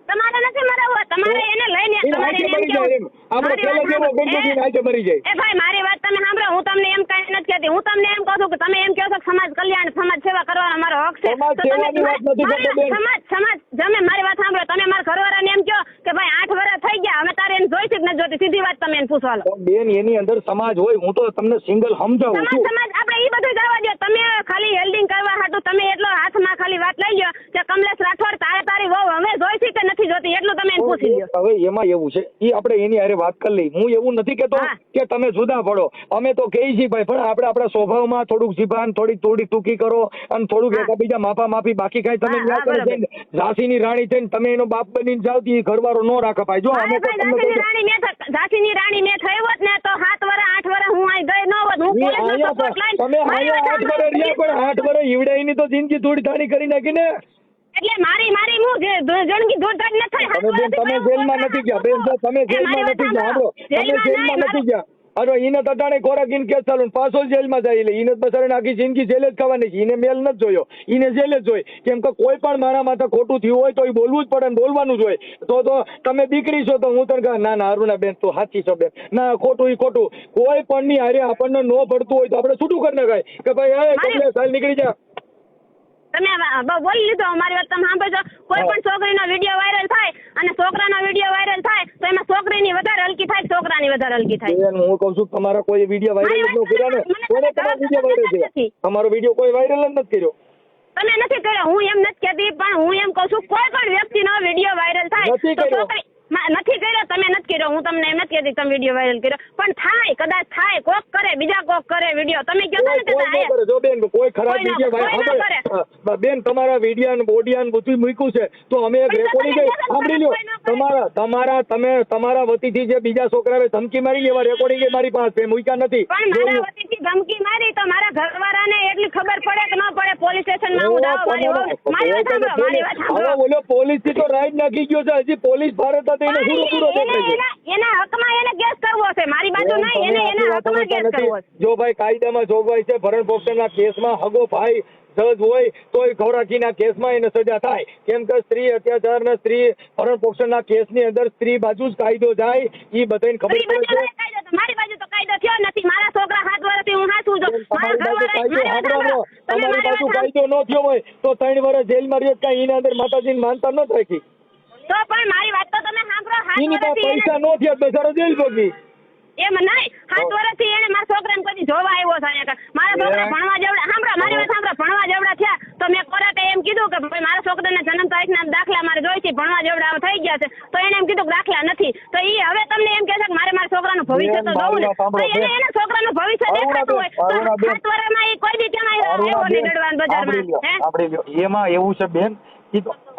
તમારે નથી મરાવવો તમારે એને લઈને તમારે એને એમ કેવું આપણે પેલા જેવો ગંદકી આજે મરી જાય. એ ભાઈ મારી વાત તમે સાંભળો હું તમને એમ કઈ નથી કહેતી. હું તમને એમ કહું છું કે તમે એમ કહો છો કે સમાજ કલ્યાણ સમાજ સેવા કરવાનો મારો હક છે. સમાજ સેવાની વાત નથી કરતો બેન. સમાજ તમે મારી વાત સાંભળો તમે મારા ઘરવાળાને એમ કહો કે ભાઈ 8 વર્ષ થઈ ગયા હવે તારે એને જોઈ છે કે નથી જોતી સીધી વાત તમે એને પૂછવા લો. બેન એની અંદર સમાજ હોય હું તો તમને સિંગલ સમજાવું છું. સમાજ આપણે ઈ બધું જવા દો. તમે ખાલી હેલ્ડિંગ કરવા હાટું તમે એટલો હાથમાં ખાલી વાત લઈ લ્યો કે કમલેશ રાઠોડ તારી વહુ હવે જોઈ છે કે નથી જોતી એટલું તમે એને પૂછી લ્યો. હવે એમાં એવું છે ઈ આપણે એની હારે વાત કરી લઈ. હું એવું નથી કેતો કે તમે જુદા પડો અમે તો કહી છીએ ભાઈ પણ આપણે આપણા સ્વભાવમાં થોડુંક જીભાન થોડી ટૂંકી કરો અને થોડુંક એકબીજા માફી બાકી કાંઈ તમે ઝાંસીની રાણી થઈને તમે એનો બાપ બનીને જાવ તો ઘરવાળો નો રાખે ભાઈ. જો અમે ઝાંસીની રાણી મેં થઈ હોત ને તો 7 વર્ષ 8 વર્ષ હું અહીં ગઈ ન હોત. હું પોલીસનો સપોર્ટ લઈને તમે 8 વર્ષ રહ્યા પણ 8 વર્ષ ઈવડાઈની તો જિંદગી થોડી થાણી કરી નાખી ને. એટલે મારી હું જે જણકી દોડધાડ ન થાય. તમે જેલમાં નથી ગયા બેન તમે જેલમાં નથી ગયા સાંભળો તમે જેલમાં નથી ગયા અરે એને તટાણે ખોરાકીને કેસ ચાલુ પાછો જેલમાં જાય એટલે એને બસારાને આખી જિંદગી જેલ જ ખાવાની છે. એને મેલ નથી જોયો એને જેલ જ જોઈ કેમ કે કોઈ પણ મારા માથે ખોટું થયું હોય તો એ બોલવું જ પડે ને બોલવાનું જ હોય. તો તમે દીકરી છો તો હું તને કહું ના અરુણાબેન તો સાચી છો બેન ના ખોટું કોઈ પણ ની હારે આપણને ન પડતું હોય તો આપણે છૂટું કરી નાખાય કે ભાઈ સાલ નીકળી જા. તમે બોલી લીધો મારી વાત તમે સાંભળજો. કોઈ પણ છોકરીનો વિડીયો વાયરલ થાય અને છોકરાનો વિડીયો વાયરલ થાય તો એમાં છોકરીની વધારે હલકી થાય છોકરાની વધારે હલકી થાય. હું કહું છું તમારા કોઈ વિડીયો વાયરલ ન કર્યો ને કોને તમારો વિડીયો વાયરલ કર્યો? તમારો વિડીયો કોઈ વાયરલ જ નથી કર્યો. તમે નથી કર્યો હું એમ નથી કહેતી પણ હું એમ કહું છું કોઈ પણ વ્યક્તિનો વિડીયો વાયરલ થાય તો છોકરી નથી કર્યો તમે નથી કર્યો હું તમને એમ નથી કહેતી તમે વિડીયો વાયરલ કર્યો પણ થાય કદાચ થાય કોક કરે બીજા કોક કરે વિડીયો તમે કહો છો ને જો બેન કોઈ ખરાબ વિડીયો વાયરલ બેન તમારા વિડીયો ને બોડિયા ને બધું મૂક્યું છે તો અમે એક રેકોર્ડિંગ સાંભળી લો તમારા વતીથી જે બીજા છોકરાએ ધમકી મારી એવા રેકોર્ડિંગ મારી પાસે મૂક્યા નથી. પણ મારા વતીથી ધમકી મારી તો મારા ઘરવાળાને એટલી ખબર પડે કે ન પડે પોલીસ સ્ટેશનમાં હું દાવ મારી વાત સાંભળો બોલો પોલીસ થી તો રાઈડ નાખી ગયો છે હજી પોલીસ ભારત એના હકમાં એને કેસ કરવો છે મારી બાજુ નહીં એના હકમાં કેસ કરવો છે. જો ભાઈ કાયદામાં જોગવાઈ છે ભરણ પોષણના કેસમાં હગો ભાઈ જજ હોય તો ખોરાકીના કેસમાં એને સજા થાય કેમ કે સ્ત્રી અત્યાચાર ને સ્ત્રી ભરણ પોષણના કેસની અંદર સ્ત્રી બાજુ જ કાયદો જાય એ બધાને ખબર પડે છે. મારી બાજુ તો કાયદો થયો નથી મારા છોકરા 7 વર્ષથી હું હાચું છું. તમારી બાજુ કાયદો ન થયો હોય તો 3 વર્ષ જેલમાં રહ્યો કઈ એના અંદર માતાજીને માનતા ન રાખી તો પણ મારી વાત તો તમે સાંભળો. પૈસા નો થયા બેચારો જેલ ભોગી એમ નહીં 7 વર્ષથી એને મારા છોકરાને કદી જોવા આવ્યો છે મારા છોકરા ભણવા જેવડા સાંભળો મારી વાત સાંભળો ભણવા જેવડા થયા તો મેં કોર્ટે એમ કીધું કે ભાઈ મારા છોકરાના જન્મ તારીખના દાખલા મારે જોઈ છે ભણવા જેવડા થઈ ગયા છે તો એને એમ કીધું કે દાખલા નથી તો એ હવે તમને એમ કહે છે કે મારે મારા છોકરાનું ભવિષ્ય તો જોવું ને એના છોકરાનું ભવિષ્ય દેખાતું હોય તો 7 વર્ષમાં એ કોઈ બી કેમ આવ્યો નહીં દડવાન બજારમાં એમાં એવું છે બેન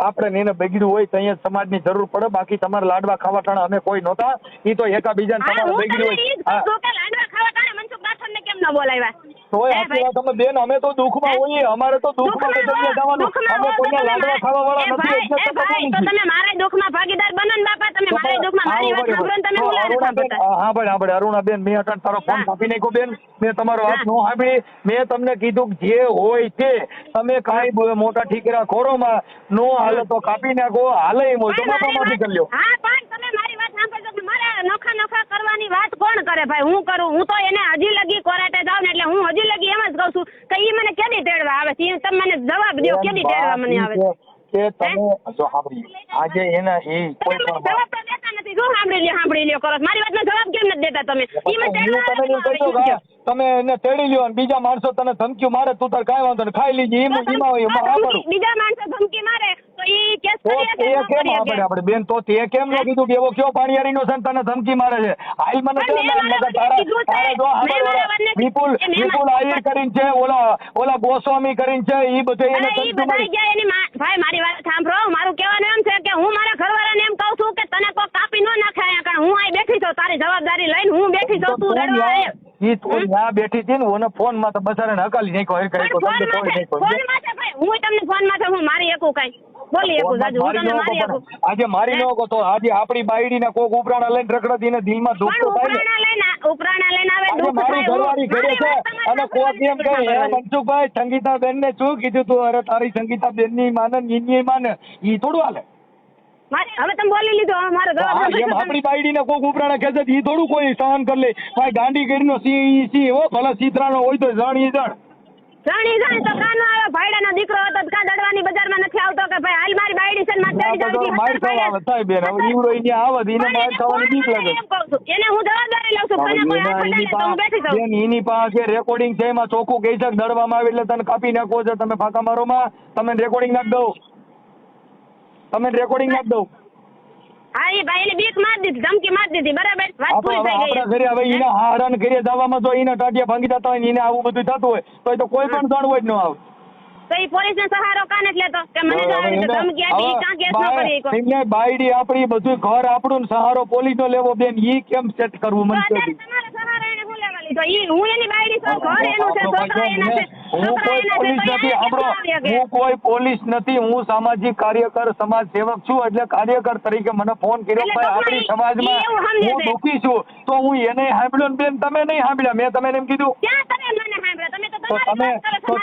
આપણે એને બગડ્યું હોય તો અહીંયા સમાજની જરૂર પડે બાકી તમારે લાડવા ખાવા ટાણે અમે કોઈ નહોતા એ તો એકા બીજાને તમારે બગડ્યું હોય લાડવા ખાવા ટાણે મનસુખ રાઠોડને કેમ ન બોલાવ્યા તોય સાચી વાત અમે બેન, અમે તો દુઃખમાં હોઈએ, અમારે તો દુઃખમાં જગ્યાએ જવાનું, અમે કોઈને લાડવા ખાવા વાળા નથી. એટલે ભાઈ તો તમે મારા દુઃખમાં ભાગીદાર બનો ને બાપા, તમે મારા દુઃખમાં મારી વાત સાંભળો ને તમે બોલાવે સાંભળતા. હા ભાઈ આપણે અરુણાબેન, મેં અટણ તારો ફોન કાપી નાખ્યો બેન, મેં તમારો વાત નો સાંભળી. મેં તમને કીધું કે જે હોય તે તમે કાંઈ મોટા ઠીકરા ખોરોમાં નો હાલે તો કાપી નાખો, હાલે એમ હોય તો બાપામાંથી કરી લ્યો. હા પણ તમે મારી વાત સાંભળજો કે મારા નોખા નોખા કરવાની વાત કોણ કરે ભાઈ? હું કરું? હું તો એને હજી લગી કોરાટે જાઉં ને એટલે હું હજી લગી એમ જ કહું છું કે ઈ મને કેદી તેડવા આવે છે? તમે મને જવાબ દો, કેદી તેડવા મને આવે છે? કે તમે જો સાંભળી આજે એના એ કોઈ પણ જવાબ તો દેતા નથી. શું સાંભળી લ્યો કરો છો? મારી વાતનો જવાબ કેમ નથી દેતા તમે? ઈ મને તેડવા આવે. તમે એને તેડી લ્યો અને બીજા માણસો તને ધમકી મારે, તું તાર કાંઈ વાંધો નહીં, ખાઈ લીધી બીજા માણસો ધમકી મારે તો ઈ કેસ કરીએ કે કેમ આપણે બેન? તો તે કેમ ન કીધું કે એવો કયો પાણીયારીનો છે ને તને ધમકી મારે છે? હાલ મને વિપુલ આહિર કરીને છે, ઓલા ગોસ્વામી કરીને છે, ઈ બધું એને ધમકી મારી. ભાઈ મારી વાત સાંભળો, મારું કહેવાનું એમ છે કે હું મારા ઘરવાળાને એમ કહું છું કે તને કોઈ કાપી ન નાખે અહીંયા, કારણ હું અહીં બેઠી છું, તારી જવાબદારી લઈને હું બેઠી છું, તું રડવા આવે. ઈ તો ત્યાં બેઠી હતી ને, ઓને ફોન માં તો બસારાને હકાલી નાખ્યો, ફોન માં છે ભાઈ, હું તમને ફોન માં છે, હું મારી એકું કઈ બોલી એકું જાજુ, હું તમને મારી એકું. આજે મારી ન કહો તો આજે આપણી બાયડી ને કોક ઉપરાણા લઈને રખડતી ને દિલમાં દુઃખ તો થાય. ઉપરાણા લઈને આવે દુઃખ મારી ઘરવાળી ઘરે છે અને કોક એમ કહે હે મનસુખભાઈ સંગીતા બેન ને શું કીધું તું? અરે તારી સંગીતા બેન ની માને ની માને, ઈ થોડું હાલે. હવે તમે બોલી લીધો, મારો એમ આપણી બાયડી ને કોક ઉપરાણા ખેંચે ઈ થોડું કોઈ સહન કરી લે. ભાઈ ગાંડી કરીને સિંહ હો, ભલે ચિત્રાનો હોય તો જાણ ઈ જાણ. જાણી જાય તો કાનો આવે, ભાઈડાનો દીકરો હતો કા દડવાની બજારમાં નથી આવતો કે ભાઈ હાલ મારી બાયડી છે ને માર ચડી જાવી માર ખાવા આવે થાય બેન. હવે ઈવડો ઈ આવે ઈને માર ખાવાની બીક લાગે. એને હું જવાબદારી લઉં છું, તને કોઈ આખો દે તો હું બેઠી જાઉં. બેન એની પાસે રેકોર્ડિંગ છે, એમાં ચોખ્ખું કહી છે દડવામાં આવે એટલે તને કાપી નાખો છે. તમે ફાંકા મારો માં, તમે રેકોર્ડિંગ નાખ દઉં, તમે રેકોર્ડિંગ નાખ દઉં. હા એ ભાઈ એને બીક માર દીધી, ધમકી માર દીધી, બરાબર વાત પૂરી થઈ ગઈ. આપણા ઘરે હવે ઈને હારણ ઘરે જવામાં જો ઈને ટાટિયા ભાંગી જતા હોય ને ઈને આવું બધું થતું હોય તો કોઈ પણ જાણવું જ ન આવે. તો ઈ પોલીસ ને સહારો કાને જ લેતો કે મને તો આવી રીતે ધમકી આપી, કાં કેસ ન કરી કોઈ. એમને બાયડી આપણી બધું ઘર આપણું સહારો પોલીસ નો લેવો બેન, ઈ કેમ સેટ કરવું મને કહો. તમારો સહારો એને હું લેવા લીધો? ઈ હું એની બાયડી છું, ઘર એનું છે, છોકરા એના છે. હું કોઈ પોલીસ નથી, હું કોઈ પોલીસ નથી, હું સામાજિક કાર્યકર સમાજ સેવક છું. એટલે કાર્યકર તરીકે મને ફોન કર્યો ભાઈ આપણી સમાજમાં હું દુખી છું તો હું એને સાંભળ્યો ને બેન તમે નહીં સાંભળ્યા. મેં તમે એમ કીધું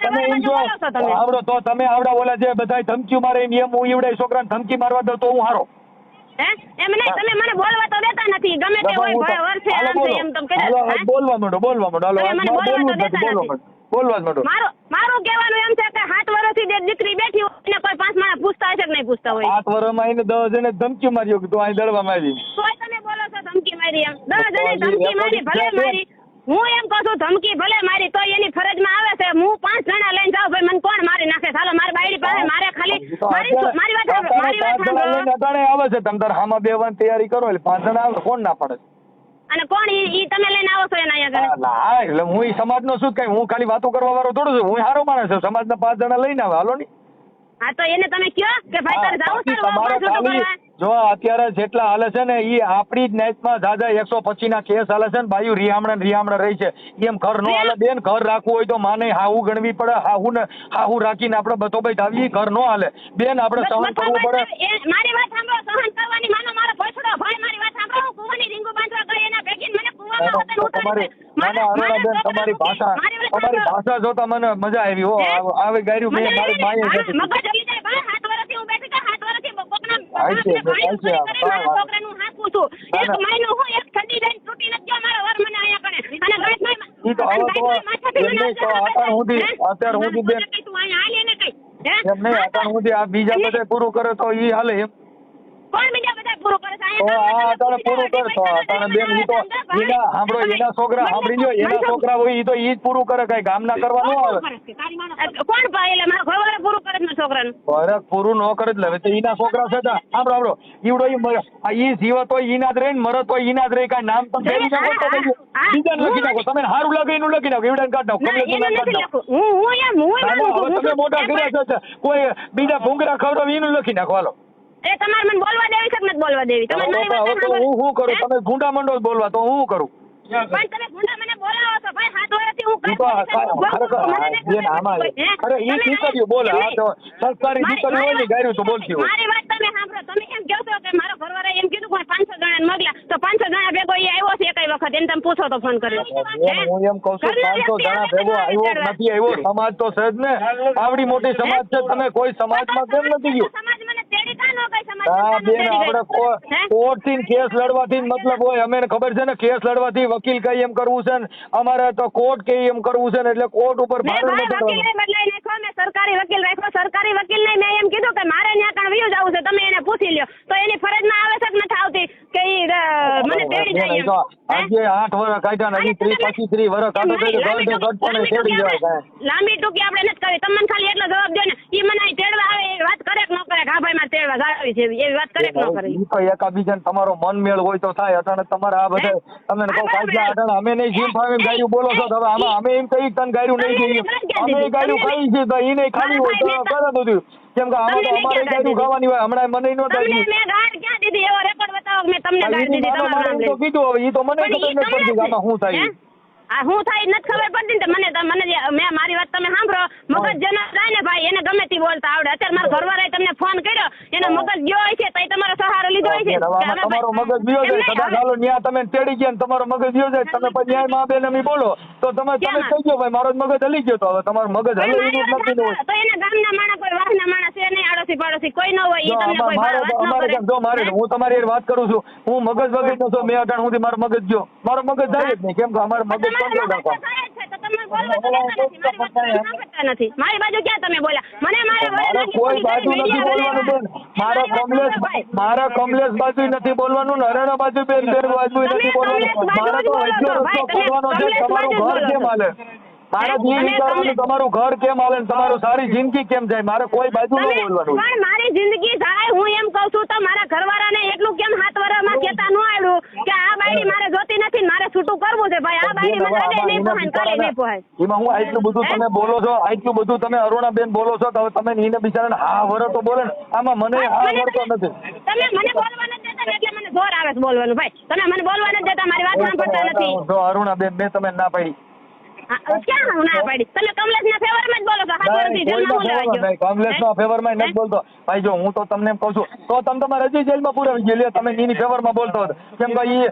તમે એમ જો આવડો તો તમે આવડા ઓલા જે બધા ધમકી મારે એમ હું ઈવડે છોકરાને ધમકી મારવા દઉં તો હું હારો? એમ નહીં, તમે મને બોલવા તો દેતા નથી, ગમે તે હોય ભય વર્ષે આમ છે એમ તમે કહે. બોલવા માંડો હાલો, બોલવા માંડો. મારું કહેવાનું એમ છે કે 7 વર્ષથી જે દીકરી બેઠી હોય એને કોઈ 5 માણસ પૂછતા હશે કે નહીં પૂછતા હોય? 7 વર્ષમાં એને 10 જણે ધમકી માર્યો કે તું અહીં દળવામાં આવી. તોય તમે બોલો છો ધમકી મારી એમ? 10 જણે ધમકી મારી, ભલે મારી, હું એમ કહું છું ધમકી ભલે મારી તો એની ફરજમાં આવે છે. હું 5 જણા લઈને જાઉં ભાઈ મને કોણ મારી નાખે? ચાલો મારી બાયડી પાસે મારે ખાલી મારી વાત અટાણે આવે છે. તમે તાર હામાં બેવાની તૈયારી કરો એટલે 5 જણા આવે કોણ ના પડે? અને કોણ ઈ તમે લઈને આવો છો એના આગળ? ના એટલે હું ઈ સમાજનો શું કઈ, હું ખાલી વાતો કરવા વાળો થોડો છું. હું સારો માણસ છું, સમાજના 5 જણા લઈને આવે હાલો ની. હા તો એને તમે કયો કે ભાઈ તારે જાવું છે? જો અત્યારે જેટલા હાલે છે ને ઈ આપણી જ નાઈટમાં જાજા 125 ના કેસ હાલે છે ને બાયુ રિયામણા રહી છે. એમ ઘર નો હાલે બેન. ઘર રાખવું હોય તો માને હાહુ ગણવી પડે, હાહુ રાખીને આપણે બધો ભાઈ ધાવીએ, ઘર નો હાલે બેન. આપણે સહન કરવું પડે. મારી વાત સાંભળો, સહન કરવાની માનો મારો ભોસડો ભાઈ, મારી વાત સાંભળો. હું કુવાની રીંગુ બાંધવા ગઈ એના ભેગી મને કુવામાં હતા ઉતારી. તમારી ભાષા જોતા મને મજા આવી હો. આવે ગાર્યું મેં મારી માએ મગજ હલી જાય ભાઈ. 7 વર્ષથી હું બેઠી છું, 7 વર્ષથી છોકરાનું હાંકું છું. એક મહિનો હું એક ઠંડી જઈને તૂટી નથી ગયો મારો વર મને અહીંયા કણે. અને આ બીજા બધા પૂરું કરે તો ઈ હાલે એમ? કોણ બીજા બધા પૂરું કરે છે? પૂરું કરશો બેન. ઈ તો સાંભળો એના છોકરા સાંભળી લો, એના છોકરા હોય ઈ તો ઈ જ પૂરું કરે, કઈ ગામ ના કરવા ન આવે. કોણ ભાઈ? એટલે મારા ઘરવાળા પૂરું કરે છે છોકરાનું? ફરક પૂરું ન કરે એટલે હવે તો ઈના છોકરા છે. સાંભળો ઈવડો ઈ જીવત હોય ઈના જ રહે ને મરત હોય ઈના જ રહે. કઈ નામ પણ બીજાને લખી નાખો. તમે સારું લાગે એનું લખી નાખો, એવડાને કાઢ નાખો. તમે મોટા કર્યા છે, કોઈ બીજા ભૂંગરા ખવડાવે એનું લખી નાખો હાલો. એ તમારે મને બોલવા દેવી છે કે નથી બોલવા દેવી? તમે હું શું કરું? તમે ગુંડા મંડો બોલવા તો હું કરું? પણ તમે ગુંડા મને બોલાવો છો ભાઈ. 7 વર્ષથી હું ઈ તો ખરેખર બેન આમાં અરે ઈ દીકરીઓ બોલે આ તો સંસ્કારી દીકરીઓ હોય ને ગાયરું તો બોલતી હોય. મારી વાત તમે સાંભળો. તમે એમ કહો છો કે મારો ઘરવાળા એમ કીધું કે 500 જણાને મોકલ્યા, તો 500 જણા ભેગો એ આવ્યો છે એકઈ વખત, એને તમે પૂછો તો ફોન કર્યો. હું એમ કહું છું 500 જણા ભેગો આવ્યો નથી આવ્યો, સમાજ તો છે જ ને, આવડી મોટી સમાજ છે, તમે કોઈ સમાજમાં કેમ નથી ગયું? સમાજ મને તેડી કાં ન ગઈ? સમાજ હા બેન, આપણે કોર્ટ થી કેસ લડવાથી મતલબ હોય, અમે ખબર છે ને કેસ લડવાથી વકીલ કઈ એમ કરવું છે ને અમારે તો કોર્ટ કઈ એમ કરવું છે ને, એટલે કોર્ટ ઉપર ભારણ વકીલ બદલાઈ નાખ્યો, મેં સરકારી વકીલ રાખ્યો. સરકારી વકીલ ને મેં એમ કીધું કે મારે ત્યાં કાં વયું જવું છે, તમે એને પૂછી લ્યો. તો એની ફરજમાં આવે છે કે નથી આવતી કે ઈ મને તેડી જાય એમ? આજે 8 વર્ષ કાઢ્યા ને 30 25 વર્ષ કાઢો તેડી જાય. લાંબી ટૂંકી આપણે નથી કરવી. તમને ખાલી એટલો જવાબ દો ને, ઈ મને અહીં તેડવા આવે એ વાત કરે કે ન કરે? હા ભાઈ મારે તેડવા જાવી છે એવી વાત કરે કે ન કરે? ઈ તો એકાબીજાને તમારો મન મેળ હોય તો થાય. અટાણે તમારે આ બધા તમે કહો કાઢ્યા અટાણે અમે નહીં જીમ ફાવે ગાયરું બોલો છો. હવે આમાં અમે એમ કઈ તને ગાયરું નહીં જોઈએ, અમે ગાયરું ખાઈ છે તો ઈ નહીં ખાવી હોય તો કરે બધું. કેમ કે આમાં તો અમારે ગાયરું ખાવાની હોય. હમણાં મને નો તમને મેં ગાંઠ ક્યાં દીધી? એવો રેકોર્ડ બતાવો મેં તમને ગાંઠ દીધી. તમારું નામ તો કીધું હવે ઈ તો મને ખબર નથી પડતી કે આમાં શું થાય. આ હું થાય નથી ખબર પડતી ને મને મેં મારી વાત તમે સાંભળો. મગજ જેનો જાય ને ભાઈ એને ગમે તે બોલતા આવડે. અત્યારે મારા ઘરવાળાએ તમને ફોન કર્યો, એનો મગજ ગયો હોય છે તો તમારો સહારો લીધો હોય છે. તમારો મગજ ગયો જાય કદાચ હાલો ન્યા તમે તેડી ગયા ને તમારો મગજ ગયો જાય, તમે પછી ન્યાય માં બેન અમે બોલો તો તમે કહી ગયો ભાઈ મારો મગજ હલી ગયો. તો હવે તમારો મગજ હલે એવું નથી ને હોય તો એના ગામના માણસ કોઈ વાહના માણસ છે નહીં, આડોશી પાડોશી કોઈ ન હોય. ઈ તમને કોઈ અમારે જો મારે હું તમારી વાત કરું છું, હું મગજ વગર નો છું. મેં અટાણ સુધી મારો મગજ ગયો, મારો મગજ જાય જ નહીં. કેમ કે અમારો મગજ નથી. મારી બાજુ ક્યાં તમે બોલ્યા? મને મારે કોઈ બાજુ નથી બોલવાનું બેન. મારા કમલેશ બાજુ નથી બોલવાનું, હરેણા બાજુ બેન બાજુ નથી બોલવાનું. મારે તો એટલો રસ્તો ખોલવાનો છે તમારું ઘર કેમ હાલે, મારે જે વિચારવાનું તમારું ઘર કેમ હાલે, તમારું સારી જિંદગી કેમ જાય. મારે કોઈ બાજુ ન બોલવાનું. પણ મારી જિંદગી જાય હું એમ કઉ છું તો મારા ઘરવાળાને એટલું કેમ 7 વર્ષમાં કેતા ન આવ્યું કે આ બાયડી મારે જોતી નથી, મારે છૂટું કરવું છે ભાઈ. આ બાયડી મને આજે નહીં પહોંચ, કાલે નહીં પહોંચ. એમાં હું આટલું બધું તમે બોલો છો, આટલું બધું તમે અરુણાબેન બોલો છો, તો હવે તમે એને બિચારાને હા વરો તો બોલે ને. આમાં મને હા વરતો નથી. તમે મને બોલવા નથી દેતા એટલે મને જોર આવે છે બોલવાનું ભાઈ. તમે મને બોલવા નથી દેતા, મારી વાત સાંભળતા નથી. જો અરુણાબેન મેં તમે ના પાડી. ક્યાં હું ના પાડી? તમે કમલેશના ફેવરમાં જ બોલો છો. કમલેશના ફેવરમાં નથી બોલતો ભાઈ. જો હું તો તમને એમ કહું છું તો તમે તમારે હજી જેલમાં પુરાવી ગયેલી, તમે એની ફેવરમાં બોલતો હતો. કેમ કે ઈ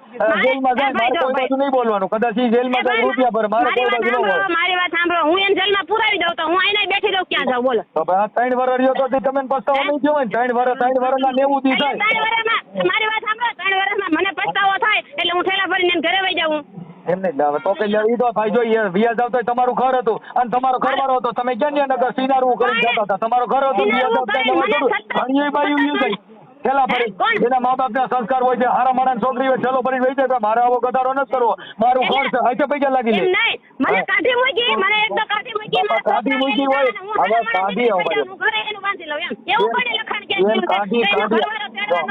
જેલમાં જાય મારે કોઈ બાજુ નહીં બોલવાનું. કદાચ ઈ જેલમાં જાય રૂપિયા ભરે, મારે કોઈ બાજુ ન હોય. મારી વાત સાંભળો, હું એને જેલમાં પુરાવી દઉં તો હું અહીં બેઠી દઉં, ક્યાં જાઉં બોલો? તો ભાઈ 3 વર્ષ રહ્યો તો તમે પસ્તાવો નહીં થયો હોય ને? 3 વર્ષના 90 દી થાય. 3 વર્ષમાં મારી વાત સાંભળો, 3 વર્ષમાં મને પસ્તાવો થાય એટલે હું ઠેલા ભરીને એમ ઘરે વહી જાઉં. એમ નહીં હવે તો કઈ ઈ તો ભાઈ જોઈએ વ્યાજ આવતો તમારું ઘર હતું અને તમારો ઘરવાળો હતો. તમે ક્યાં નગર સિનારું કરીને જતા હતા? તમારો ઘર હતું, વ્યાજ આવતા ઘણી બાયું યુ જાય છેલ્લા ફરી જેના મા બાપ ના સંસ્કાર હોય છે, હારા માણસ છોકરી હોય છેલ્લો ફરી વહી જાય. મારે આવો ગધારો નથી કરવો, મારું ઘર છે હાથે પૈસા લાગી લે. મને કાઢી મૂકી, મને એક તો કાઢી મૂકી, કાઢી મૂકી હોય હવે કાઢી આવો હું ઘરે એનું બાંધી લઉં એમ એવું પડે લખાણ કે કાઢી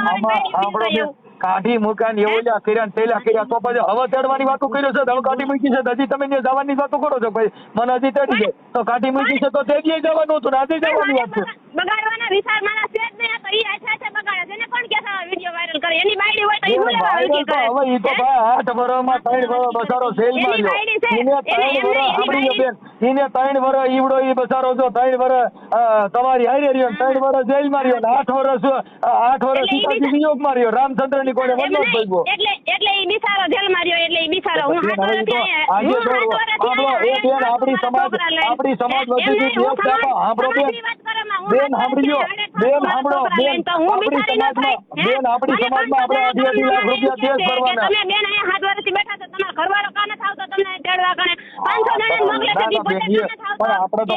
આમાં સાંભળો કાઢી મૂક્યા એવું લ્યા કર્યા તેલા કર્યા તો પછી હવે તેડવાની વાતો કર્યો છે. હવે કાઢી મૂકી છે હજી તમે ત્યાં જવાની વાતો કરો છો ભાઈ. મને હજી તેડી છે તો કાઢી મૂકી છે તો તેડીએ જવાનું હતું ને આજે જવાની વાત છે. બગાડવાના વિચાર મારા છે જ નહીં તો ઈ આછા બગાડે છે ને. કોણ કે વિડિયો વાયરલ કરે? એની બાયડી હોય તો ઈ હું લેવા વિડિયો કરે? હવે ઈ તો ભાઈ 8 વર્ષમાં 3 વર્ષ બસારો જેલ માં રહ્યો. એને 3 વર્ષ સાંભળી બેન, એને 3 વર્ષ ઈવડો ઈ બસારો જો 3 વર્ષ તમારી હારે રહ્યો, 3 વર્ષ જેલ માં રહ્યો, 8 વર્ષ સીતાજી વિયોગ માં રહ્યો. રામચંદ્ર ની કોઈ વનવાસ ભોગવ્યો એટલે ઈ બિચારો જેલ માં રહ્યો. એટલે ઈ બિચારો હું આપણી સમાજ વધી ગઈ દેશ સાંભળો બેન સાંભળી લો બેન સાંભળો બેન આપણી સમાજમાં આપણે 2.5 લાખ રૂપિયા દેશ ભરવાના. તમે બેન અહીંયા 7 વર્ષથી બેઠા છો, તમારો ઘરવાળો કાને થાવ તો તમને તેડવા કાને 500 જણા મોકલે છે. પણ આપણે તો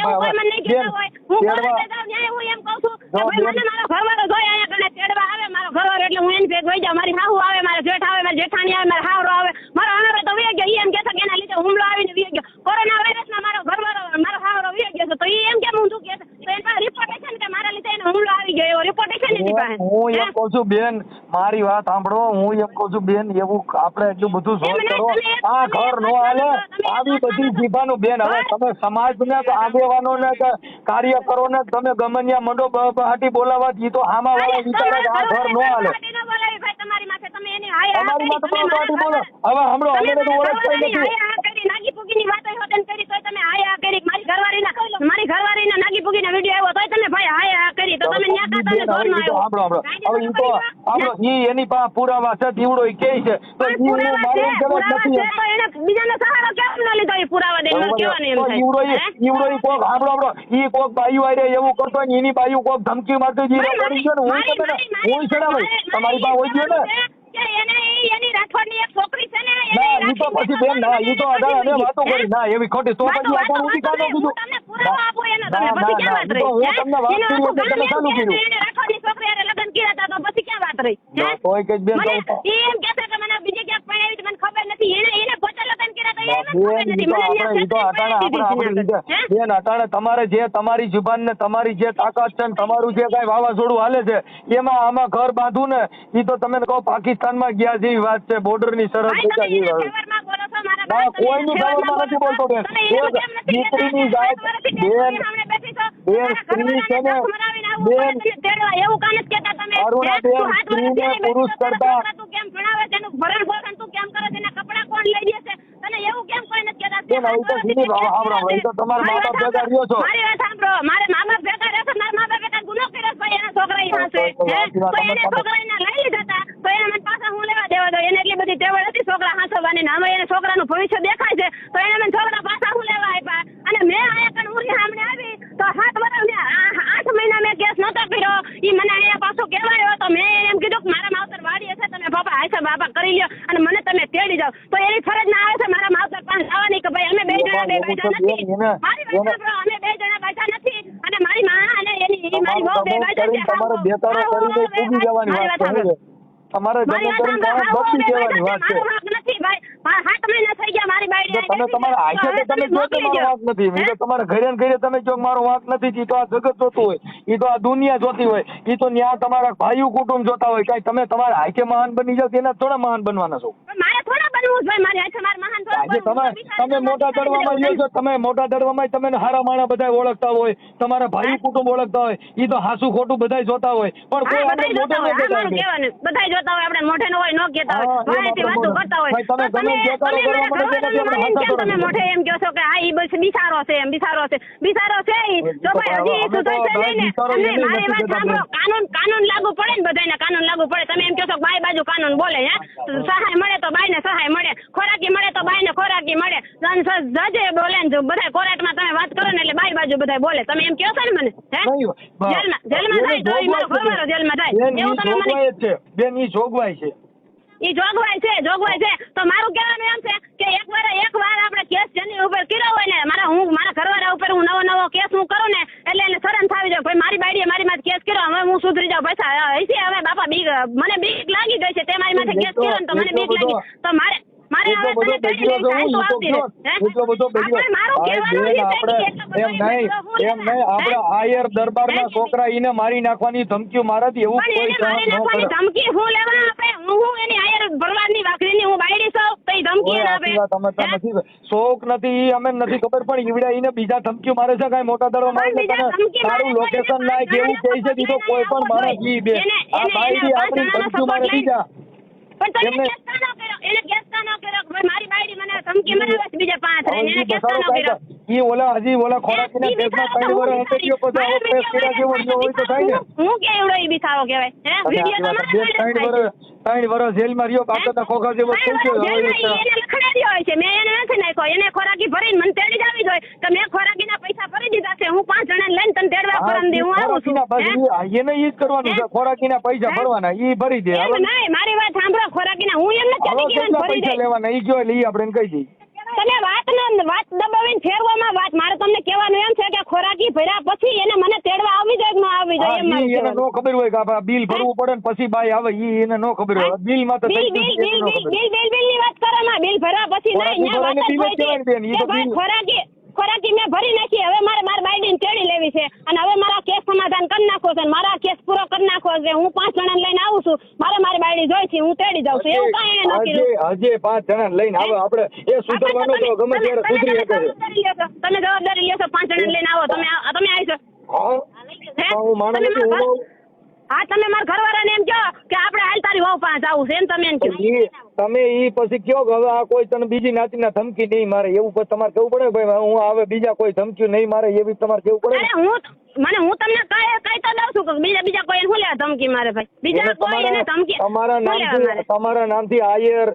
હું એમ કહું છું મને મારો ઘરવાળો જોઈ અહીંયા કાને તેડવા આવે, મારો ઘરવાળો એટલે હું એની ભેગ વઈ જાઉં. મારી હાહુ આવે, મારા જેઠ આવે, મારી જેઠાણી આવે, મારા હાવરો આવે, મારો હાવરો તો વી ગયો. ઈ એમ કહેતો કે એના લીધે હુમલો આવીને વી ગયો. કોરોના વાયરસમાં મારો ઘરવાળો મારો હાવરો વી ગયો છે તો ઈ એમ કેમ ઊંધું કહે છે? તો એના પાસે રિપોર્ટ છે ને કે મારા લીધે એને હુમલો આવી ગયો, એવો રિપોર્ટ છે ને એની પાસે. હું એમ કહું છું બેન મારી વાત સાંભળો, હું એમ કહું છું બેન એવું આપણે એટલું બધું જોર કરો આ ઘર નો હાલે આવી બધી જીભાનું બેન. હવે તમે સમાજને આગેવાનો ને કાર્યકરો ને તમે ગમે ત્યાં મંડો બહાટી બોલાવા ઈ તો આમાં વાળા વિચારે આ ઘર નો હાલે. અમારી માટે પણ પાર્ટી બોલો. હવે હમણાં અમે તો ઓળખતા નથી. નાગી પૂગીની વાતો હોતન કરી તો સાંભળો હવે ઈ તો આપણો ઈ એની પાસે પુરાવા છે દીવડો ઈ કહે છે તો પણ ઈ હું પુરાવા મારે છે, જરૂર પુરાવા નથી છે, તો એને બીજાનો સહારો કેમ ન લીધો? એ પુરાવા દઈને મને કહેવાનું એમ થાય. ઈવડો હે? ઈ કોક સાંભળો ઈ કોક બાયું આરે એવું કરતો હોય ને એની બાયું કોક ધમકી મારતો જીરો કરી ગયો ને હું છે ને ભાઈ તમારી પાસે હોય ગયો ને કે એની રાઠોડની એક છોકરી છે ને ના ઈ તો પછી બેન ના ઈ તો અઢાર અમે વાતો કરી ના એવી ખોટી તો પછી આપણને ઊંધી કાનો કીધું તમને પુરાવા આપો એનો તમને પછી ક્યાં વાત રહી? હું તમને વાત કરી એટલે તમે ચાલુ કર્યું એને રાઠોડની છોકરી હારે લગ્ન કર્યા હતા તો પછી ક્યાં વાત રહી? તોય કઈ બેન મને ઈ એમ કહેશે કે મને બીજે ક્યાંક પરણાવી હતી, મને ખબર નથી. એને પોતે લગ્ન કર્યા હતા એને ખબર નથી. બેન અટાણે તમારે જે તમારી જુબાન ને તમારી જે તાકાત છે ને તમારું જે કઈ વાવાઝોડું હાલે છે એમાં આમાં ઘર બાંધવું ને ઈ તો તમે કહો પાકિસ્તાનમાં ગયા જેવી વાત છે, બોર્ડર ની સરહદ પૂછા જેવી વાત. ના કોઈની ફેવરમાં નથી બોલતો બેન. દીકરીની જાત બેન સ્ત્રી છે ને બેન અરુણાબેન સ્ત્રીને પુરુષ કરતા કેમ ભણાવે છે, એનું ભરણ પોષણ તું કેમ કરે છે, એના કપડાં કોણ લઈ દે છે? તને એવું કેમ કોઈ નથી કહેતા? બેન હવે તો સીધી સાંભળો એ તો તમારા મા બાપ ભેગા રહ્યો છો. મારી વાત સાંભળો, મારે મા બાપ ભેગા રહેશે, મારા મા બાપ ભેગા ગુનો કર્યો ભાઈ એના છોકરા ઈ પાસે તો એને છોકરા એના લઈ લીધા હતા તો એને મને પાછા હું લેવા દેવા દો? એને એટલી બધી ટેવ હતી છોકરા હાંસવાની ને હવે એને છોકરાનું ભવિષ્ય દેખાય છે તો એને મને છોકરા પાછા હું લેવા આપ્યા. અને મેં આયા કણ ઉરી સામે આવી તો 7 વર્ષ 8 મહિના મેં કેસ નહોતો કર્યો. ઈ મને અહીંયા પાછો કહેવાયો તો મેં એમ કીધું કે મારા માવતર વાડી હશે, તમે બાપા હાયસા બાપા કરી લ્યો અને મને તમે તેડી જાઓ. તો એની ફરજ ના આવે છે મારા માવતર પાસે આવવાની કે ભાઈ અમે બે જણા બે બેઠા નથી. મારી વાત સાંભળો, અમે બે જણા બેઠા નથી અને મારી માં અને એની મારી બહુ બે બેઠા છે. તમારે બેકારો કરીને પૂજી જવાની વાત છે. તમારે જમે કરીને બગડી જવાની વાત છે. મારો હક નથી ભાઈ. 7 મહિના થઈ ગયા મારી બાયડી. તમે તમારા આખે તો તમે જો કે મારો વાંક નથી. ઈ તો તમારે ઘરે ને ઘરે તમે જો મારો વાંક નથી. ઈ તો આ જગત જોતું હોય, ઈ તો આ દુનિયા જોતી હોય, ઈ તો ન્યા તમારા ભાઈઓ કુટુંબ જોતા હોય. કઈ તમે તમારા આખે મહાન બની જાવ તેના થોડા મહાન બનવાના છો. મારે થોડા બનવું છે મારી આખે મારે મહાન થોડા આજે તમે મોટા દડવામાં રહ્યો છો, તમે મોટા દડવામાં તમે હારા માણા બધા ઓળખતા હોય, તમારા ભાઈ કુટુંબ ઓળખતા હોય, ઈ તો હાસુ ખોટું બધા જોતા હોય પણ કોઈ આપણે મોઢે ન કહેતા હોય. બધા જોતા હોય, આપણે મોઢે ન હોય ન કહેતા હોય, વાયથી વાતો કરતા હોય. તમે મોઢે એમ કહો છો કે આ ઈ બસ બિચારો છે, એમ બિચારો છે ઈ. જો ભાઈ હજી ઈ સુધરશે નહીં ને તમે મારી વાત સાંભળો, કાનૂન લાગુ પડે ને બધાને કાનૂન લાગુ પડે. તમે એમ કહો છો બાઈ બાજુ કાનૂન બોલે, હે સહાય મળે તો બાઈને સહાય મળે, ખોરાકી મળે તો બાઈને ખોરાકી મળે, જજે બોલે ને બધા કોર્ટમાં તમે વાત કરો ને એટલે બાઈ બાજુ બધા બોલે. તમે એમ કહો છો ને મને હે જેલમાં જાય તો ઈ મારો ઘરવાળો જેલમાં જાય એવું તમે મને બેન ઈ જોગવાઈ છે. ઈ જોગવાઈ છે તો મારું કહેવાનું એમ છે કે એક વાર આપણે કેસ જેની ઉપર કર્યો હોય ને મારા ઘરવાળા ઉપર હું નવો કેસ હું કરું ને એટલે એને શરમ થાવી જાય ભાઈ મારી બાઈડીએ મારી માથે કેસ કર્યો, હવે હું સુધરી જાઉં પૈસા હશે. હવે બાપા મને બીક લાગી ગઈ છે, તે મારી માથે કેસ કર્યો ને તો મને બીક લાગી તો મારે હવે તને તેડી લઈ જાય તો આવતી રહે. એટલો બધો મારું કહેવાનું એમ નહીં આપણે આયર દરબારના છોકરા ઈને મારી નાખવાની ધમકીઓ મારાથી એવું કોઈ મારી નાખવાની ધમકી હું લેવા આપે? હું એની આયર ભરવાડની વાઘરીની હું બાયડી છું તો ઈ ધમકી ના આપે? શોખ નથી ઈ અમે નથી ખબર પણ ઈવડા ઈને બીજા ધમકીઓ મારે છે કાઈ મોટા દડો મારે છે તારું લોકેશન નાખ એવું કહે છે દીધો કોઈ પણ માણસ ઈ બે આ બાયડી આપણી ધમકીઓ મારે બીજા પણ તમે કેસ કાનો કર્યો? એને કેસ કાનો કર્યો? ભાઈ મારી બાયડી મને ધમકી મારે છે બીજા 5 રહીને એને કેસ કાનો કર્યો? ઈ ઓલા ખોરાકીના કેસમાં 3 વર્ષ હટક્યો પછી આવો કેસ કર્યા જેવો હોય તો થાય ને. હું કે એવડો ઈ બિચારો કહેવાય હે વિડિયો તમારે 3 વર્ષ જેલમાં રહ્યો કાકા ખોખા જેવો થઈ ગયો. એને લખડાડ્યો હોય છે, મેં એને નથી નાખ્યો. એને ખોરાકી ભરીને મને તેડી જાવી જોઈએ કે મેં ખોરાકીના પૈસા ભરી દીધા છે, હું 5 જણાને લઈને તને તેડવા પરમ દે હું આવું છું. એને ઈ જ કરવાનું છે, ખોરાકીના પૈસા ભરવાના ઈ ભરી દે. નહીં મારી વાત સાંભળો, ખોરાકીના હું એમ નથી કહેતી કે ભરી દે. પૈસા લેવાના ઈ જો લઈ આપણે કહી દઈએ. તમે વાત દબાવીને ફેરવામાં વાત મારે તમને કહેવાનું એમ છે કે ખોરાકી ભર્યા પછી એને મને તેડવા આવી જાય કે ન આવી જાય એમ મારે એને નો ખબર હોય કે આપણે બિલ ભરવું પડે ને પછી બાઈ આવે ઈ એને નો ખબર હોય. બિલ માં તો બિલ ની વાત કરો માં બિલ ભર્યા પછી નહીં ન્યા વાત જ હોય છે. ખોરાકી મેં ભરી નાખી, હવે મારે મારી બાયડીને તેડી લેવી છે અને હવે મારા કેસ સમાધાન કરી નાખો છે, મારા કેસ પૂરો કરી નાખો છે. હું 5 જણાને લઈને આવું છું, મારે મારી બાયડી જોઈ છે, હું તેડી જાઉં છું. એવું કાંઈ એને નથી હજે 5 જણાને લઈને આવે આપણે એ સુધરવાનો તો ગમે ત્યારે સુધરી શકે છે. તમે જવાબદારી લેશો, 5 જણાને લઈને આવો, તમે આવીશો? હું માણસ છું. હા તમે મારા ઘરવાળાને એમ કહો કે આપણે હાલ તારી વહુ પાસે આવું છે એમ તમે એમ કહો. તમે ઈ પછી કયો કે હવે આ કોઈ તને બીજી નાતીના ધમકી નહીં મારે એવું તમારે કેવું પડે ભાઈ હું આવે બીજા કોઈ ધમકી નહીં મારે એવી તમારે કેવું પડે. મને હું તમને કઈ તો દઉં છું કે બીજા કોઈ શું લેવા ધમકી મારે ભાઈ બીજા કોઈ એને ધમકી તમારા નામથી આયર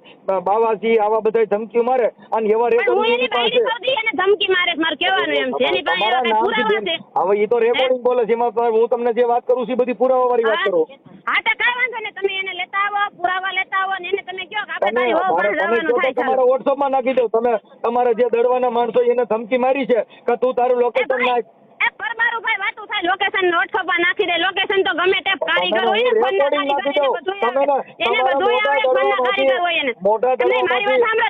બાવાજી આવા બધા ધમકી મારે અને એવા રેકોર્ડિંગ એની પાસે એને ધમકી મારે મારે કહેવાનું એમ છે એની પાસે એવા કઈ પુરાવા છે હવે એ તો રેકોર્ડિંગ બોલે છે એમાં હું તમને જે વાત કરું છું એ બધી પુરાવા વાળી વાત કરું હા તો કઈ વાંધો ને તમે એને લેતા આવો પુરાવા લેતા આવો ને એને તમે કહો કે આપણે તારી હો પર જવાનું થાય તમારા WhatsApp માં નાખી દો તમે તમારા જે દડવાના માણસો એને ધમકી મારી છે કે તું તારું લોકેશન નાખ એ પરબારું ભાઈ વાતું થાય લોકેશન WhatsApp માં નાખી દે લોકેશન તો ગમે તે કારીગર હોય ને ફોનના કારીગર એને બધું આવે ફોનના કારીગર હોય એને તમે મારી વાત સાંભળો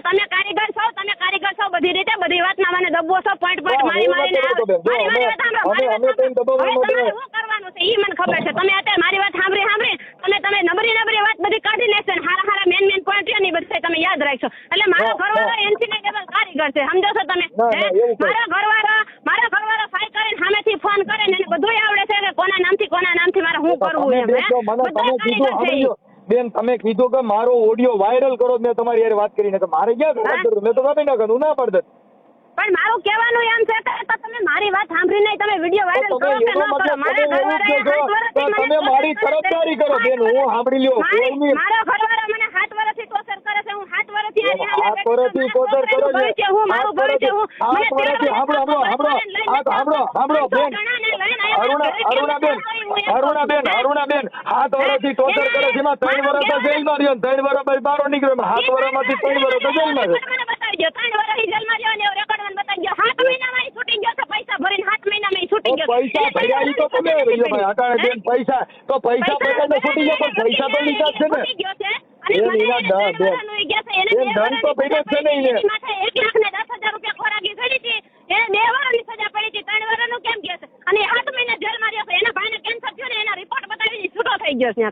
તમે કારીગર છો બધી રીતે બધી વાતમાં મને દબો છો પોઈન્ટ મારી મારીને મારી વાત સાંભળો તમારે શું કરવાનું છે ઈ મને ખબર છે તમે અત્યારે મારી વાત સાંભળી તમે નબળી વાત બધી કાઢી લેશો ને હારા મેન પોઈન્ટ ની બધી તમે યાદ રાખશો એટલે મારો ઘરવાળો એનસીનેબલ કારીગર છે સમજો છો તમે મારા ઘરવાળો ફાઈ કરીને સામેથી ફોન કરે ને એને બધું આવડે છે કે કોના નામથી મારે શું કરવું એમ બેન તમે કીધું કે મારો ઓડિયો વાયરલ કરો મેં તમારી યાર વાત કરીને કે મારે ક્યાં વાત કરું મેં તો કાપી નાખું ના પડત પણ મારું કહેવાનું એમ છે કે તમે મારી વાત સાંભળી નહીં તમે વિડિયો વાયરલ કરો કે ન કરો મારા ઘરવાળાએ તમે મારી તરફદારી કરો બેન હું સાંભળી લ્યો મારો ઘરવાળો મને 7 વર્ષથી ટોર્ચર કરે છે હું 7 વર્ષથી આની સાંભળો બેન અરુણાબેન 7 વર્ષથી ટોર્ચર કરે છે એમાં 3 વર્ષ જેલમાં રહ્યો 3 વર્ષ બહાર નીકળ્યો 7 વર્ષમાંથી 3 વર્ષ જેલમાં છે 3 વર્ષ જેલમાં રહ્યો ને રેકોર્ડ બતાવી ગયો 7 મહિનામાં છૂટી ગયો છે પૈસા ભરીને 7 મહિનામાં છૂટી ગયો પૈસા ભર્યા ઈ તો તમે ભાઈ અટાણે બેન પૈસા બતાવીને છૂટી ગયો પણ પૈસા તો લીધા છે ને ધન તો ભેગો છે ને એને 1,10,000 રૂપિયા ખોરાકી કરી હતી એને 2 વર્ષની સજા પડી હતી 3 વર્ષનું કેમ કહે છે અને 7 મહિના જેલમાં રહ્યો છે એના ભાઈને કેન્સર થયું ને એના રિપોર્ટ બતાવીને છૂટો થઈ ગયો છે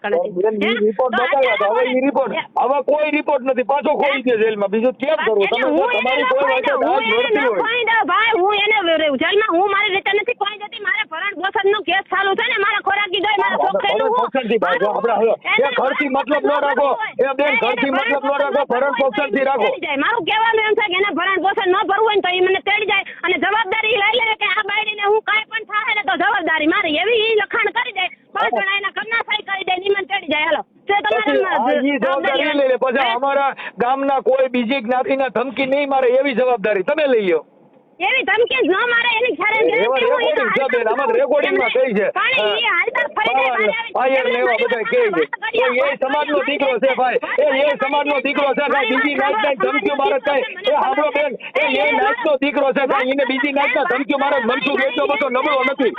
રિપોર્ટ બતાવ્યા તો હવે ઈ રિપોર્ટ હવે કોઈ રિપોર્ટ નથી પાછો ખોઈ દે જેલમાં બીજું કેમ કરવું તમે તમારી કોઈ વાત દાદ મળતી હોય ભાઈ હું એને જેલમાં હું મારી રીતે નથી કોઈ જતી મારે ભરણ પોષણનો કેસ ચાલુ છે ને મારા ખોરાકી ગઈ મારા છોકરાનું પોષણથી ભાગો આપણે એ ઘરથી મતલબ ન રાખો એ બેન ઘરથી મતલબ ન રાખો ભરણ પોષણથી રાખો મારું કહેવાનું એમ છે કે એને ભરણ પોષણ ન ભરવું હોય ને તો એ મને તેડી જાય અને જવાબદારી લઈ લે કે આ બાયડીને હું કાંઈ પણ થાય ને તો જવાબદારી મારી એવી ઈ લખાણ કરી દે પણ એના ઘરના સહી કરી દે નિમન તેડી જાય હાલો પછી અમારા ગામના કોઈ બીજી જ્ઞાતિના ધમકી નહીં મારે એવી જવાબદારી તમે લઈ લો એવી ધમકી ન મારે એની રેકોર્ડિંગમાં કઈ છે આયર ને એવા બધા કહે છે એ સમાજનો દીકરો છે ભાઈ એ સમાજનો દીકરો છે કાંઈ બીજી નાચના ધમકીઓ મારે કાંઈ એ હામરો બેન એ નાચનો દીકરો છે કાંઈ એને બીજી નાચના ધમકીઓ મારે મનસુખ એટલો બધો નબળો નથી